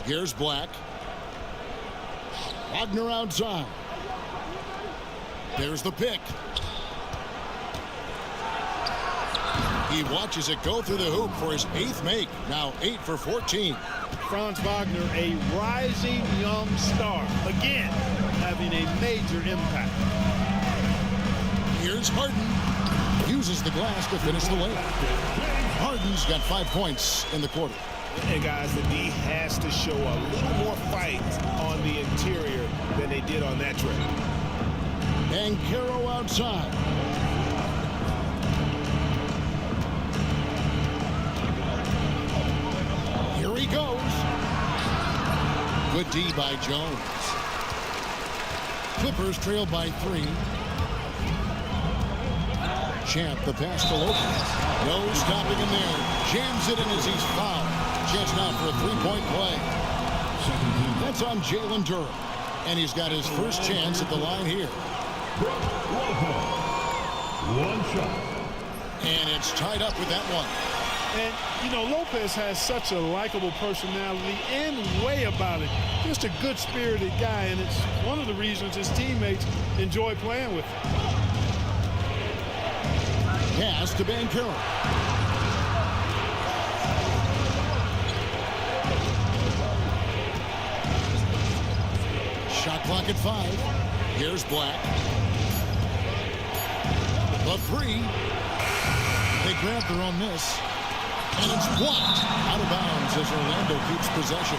Speaker 12: Here's Black. Wagner outside. There's the pick. He watches it go through the hoop for his 8th make. Now 8 for 14.
Speaker 14: Franz Wagner, a rising young star. Again, having a major impact.
Speaker 12: Here's Harden. Uses the glass to finish the layup. Harden's got 5 points in the quarter.
Speaker 13: And guys, the D has to show a little more fight on the interior than they did on that trip.
Speaker 12: Banchero outside. Here he goes. Good D by Jones. Clippers trail by 3. Champ, the pass to Lopez. No stopping him there. Jams it in as he's fouled. Just now for a 3-point play. That's on Jalen Durham. And he's got his first chance at the line here.
Speaker 6: 1 shot.
Speaker 12: And it's tied up with that one.
Speaker 14: And, you know, Lopez has such a likable personality and way about it. Just a good-spirited guy, and it's one of the reasons his teammates enjoy playing with him.
Speaker 12: Pass to Banchero. Shot clock at 5. Here's Black. The 3. They grab their own miss. And it's blocked out of bounds as Orlando keeps possession.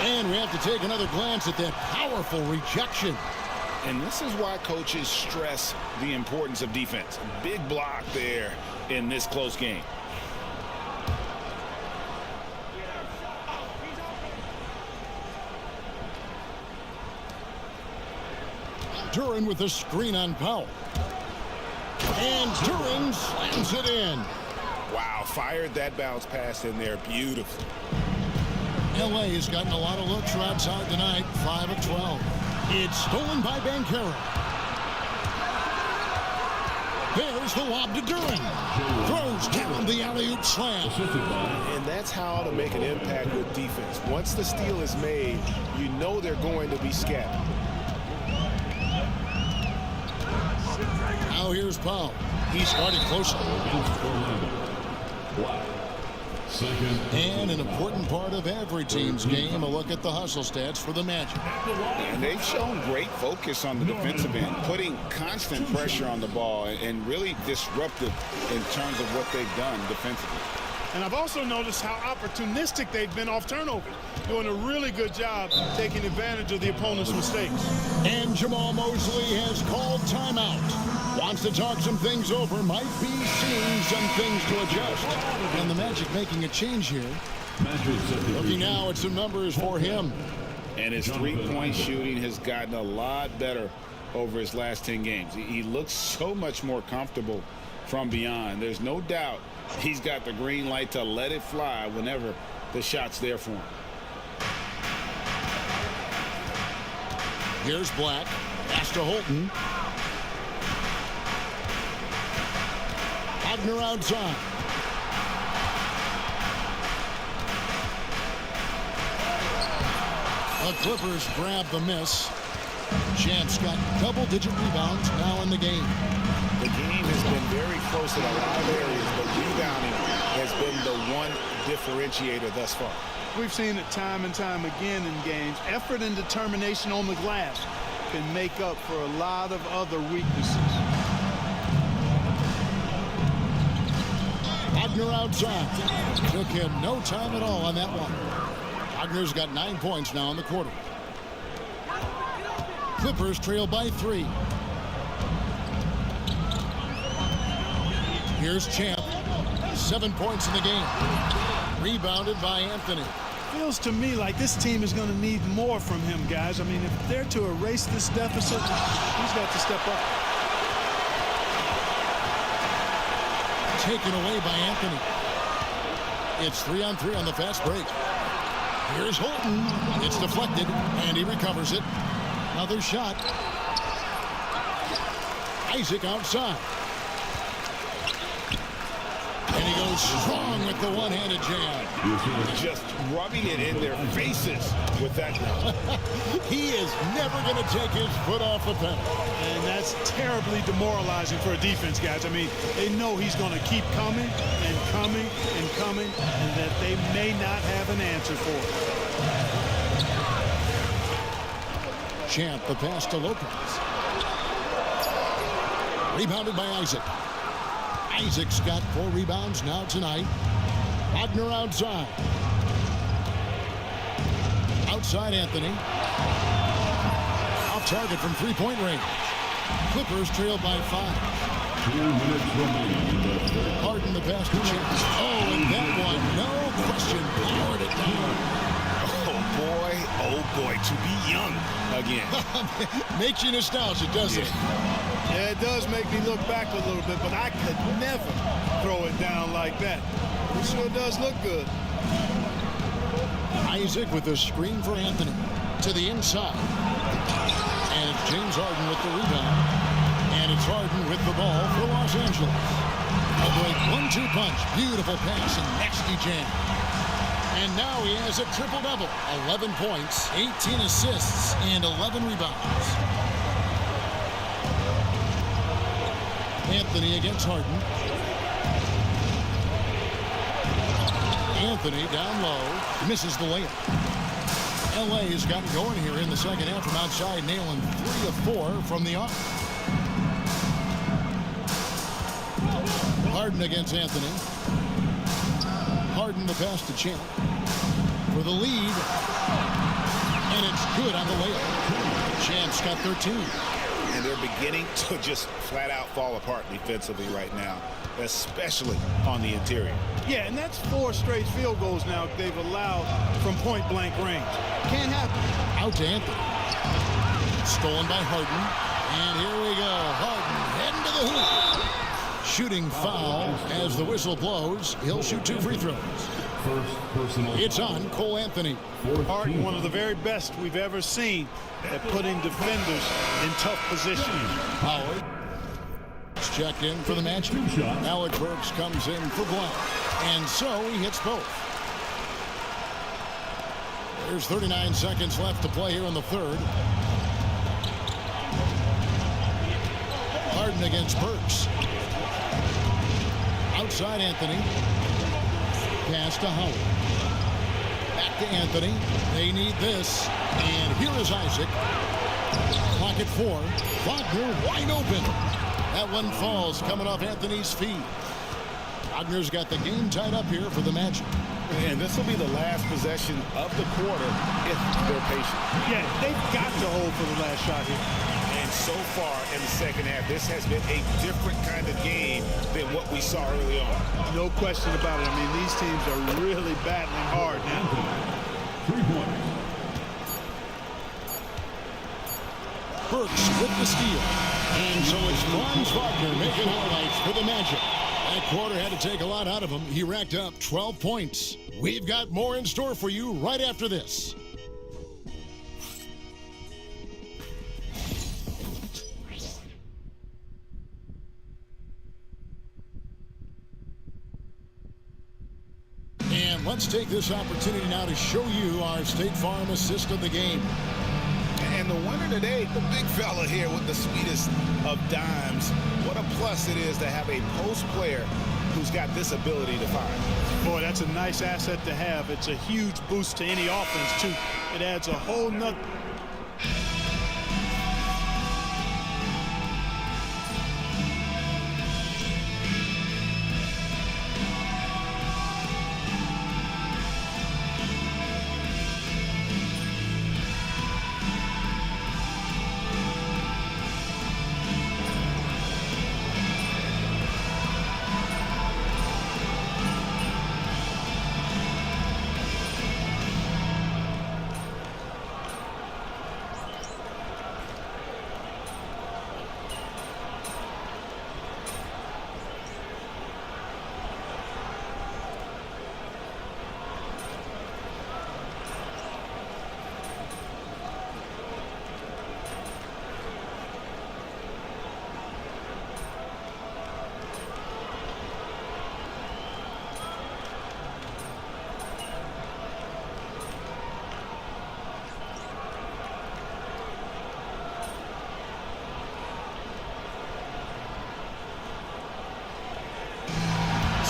Speaker 12: And we have to take another glance at that powerful rejection.
Speaker 13: And this is why coaches stress the importance of defense. Big block there in this close game.
Speaker 12: Duran with a screen on Powell. And Duran slams it in.
Speaker 13: Wow, fired that bounce pass in there beautifully.
Speaker 12: LA has gotten a lot of looks from outside tonight. 5 of 12. It's stolen by Banchero. There's the lob to Duran. Throws down the alley-oop slam.
Speaker 13: And that's how to make an impact with defense. Once the steal is made, you know they're going to be scattered.
Speaker 12: Now here's Powell. He started closely. And an important part of every team's game, a look at the hustle stats for the Magic.
Speaker 13: And they've shown great focus on the defensive end, putting constant pressure on the ball and really disruptive in terms of what they've done defensively.
Speaker 14: And I've also noticed how opportunistic they've been off turnovers, doing a really good job taking advantage of the opponent's mistakes.
Speaker 12: And Jamal Mosley has called timeout. Wants to talk some things over, might be seeing some things to adjust. And the Magic making a change here. Looking now at some numbers for him.
Speaker 13: And his three-point shooting has gotten a lot better over his last 10 games. He looks so much more comfortable from beyond. There's no doubt he's got the green light to let it fly whenever the shot's there for him.
Speaker 12: Here's Black. Pass to Holton. Wagner outside. The Clippers grab the miss. Champ's got double-digit rebounds now in the game.
Speaker 13: The game has been very close in a lot of areas, but rebounding has been the one differentiator thus far.
Speaker 14: We've seen it time and time again in games. Effort and determination on the glass can make up for a lot of other weaknesses.
Speaker 12: Wagner outside. Took him no time at all on that one. Wagner's got 9 points now in the quarter. Clippers trail by 3. Here's Champ. 7 points in the game. Rebounded by Anthony.
Speaker 14: Feels to me like this team is going to need more from him, guys. I mean, if they're to erase this deficit, he's got to step up.
Speaker 12: Taken away by Anthony. It's 3-on-3 on the fast break. Here's Holton. It's deflected, and he recovers it. Another shot. Isaac outside. And he goes strong with the one-handed jam.
Speaker 13: Just rubbing it in their faces with that.
Speaker 12: He is never going to take his foot off the pedal.
Speaker 14: And that's terribly demoralizing for a defense, guys. I mean, they know he's going to keep coming and coming and coming, and that they may not have an answer for it.
Speaker 12: Champ, the pass to Lopez. Rebounded by Isaac. Isaac's got 4 rebounds now tonight. Wagner outside. Outside Anthony. Off target from 3-point range. Clippers trail by 5. Harden the pass to Champ. Oh, and that one, no question, powered it down.
Speaker 13: Oh boy, to be young again.
Speaker 12: Makes you nostalgic, doesn't it?
Speaker 14: Yeah, it does make me look back a little bit, but I could never throw it down like that. It sure does look good.
Speaker 12: Isaac with a screen for Anthony. To the inside. And it's James Harden with the rebound. And it's Harden with the ball for Los Angeles. A great 1-2 punch. Beautiful pass and nasty jam. And now he has a triple-double. 11 points, 18 assists, and 11 rebounds. Anthony against Harden. Anthony down low. Misses the layup. LA has gotten going here in the second half from outside, nailing 3 of 4 from the arc. Harden against Anthony. Harden the pass to Champ for the lead, and it's good on the layup. Champ's got 13.
Speaker 13: And they're beginning to just flat out fall apart defensively right now, especially on the interior.
Speaker 14: Yeah, and that's 4 straight field goals now they've allowed from point-blank range. Can't happen.
Speaker 12: Out to Anthony. Stolen by Harden. And here we go. Harden heading to the hoop. Shooting foul as the whistle blows. He'll shoot 2 free throws. It's on Cole Anthony.
Speaker 14: Harden, one of the very best we've ever seen at putting defenders in tough positions.
Speaker 12: Howard. Checked in for the match. Alec Burks comes in for Black. And so he hits both. There's 39 seconds left to play here in the third. Harden against Burks. Outside Anthony. Pass to Howard. Back to Anthony. They need this. And here is Isaac. Clock at 4. Wagner wide open. That one falls coming off Anthony's feet. Wagner's got the game tied up here for the Magic.
Speaker 13: And this will be the last possession of the quarter if they're patient.
Speaker 14: Yeah, they've got to hold for the last shot here.
Speaker 13: And so far in the second half, this has been a different kind of game than what we saw early on.
Speaker 14: No question about it. I mean, these teams are really battling hard now.
Speaker 6: 3-pointer.
Speaker 12: Burks with the steal. And so it's Franz Wagner making highlights for the Magic. That quarter had to take a lot out of him. He racked up 12 points. We've got more in store for you right after this. And let's take this opportunity now to show you our State Farm assist of the game.
Speaker 13: And the winner today, the big fella here with the sweetest of dimes. What a plus it is to have a post player who's got this ability to find.
Speaker 14: Boy, that's a nice asset to have. It's a huge boost to any offense, too. It adds a whole nother.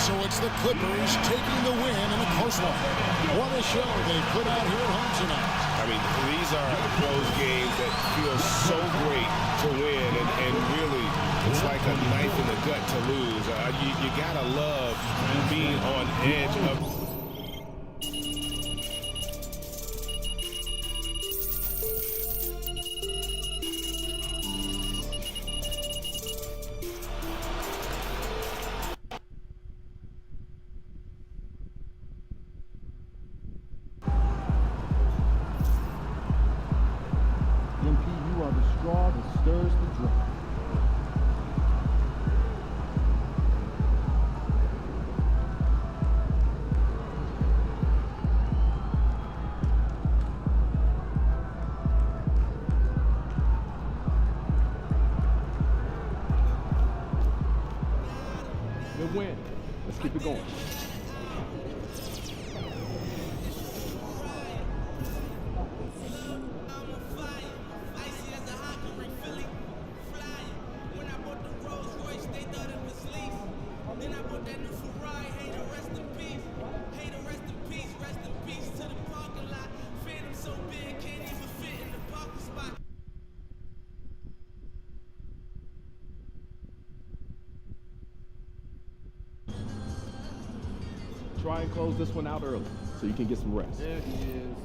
Speaker 12: So it's the Clippers taking the win in a close one. What a show they put out here at home tonight.
Speaker 13: I mean, these are those games that feel so great to win, and really, it's like a knife in the gut to lose. You gotta love being on edge of.
Speaker 1: MP, you are the straw that stirs the drink. Good win. Let's keep it going. Try and close this one out early so you can get some rest.
Speaker 7: There he is.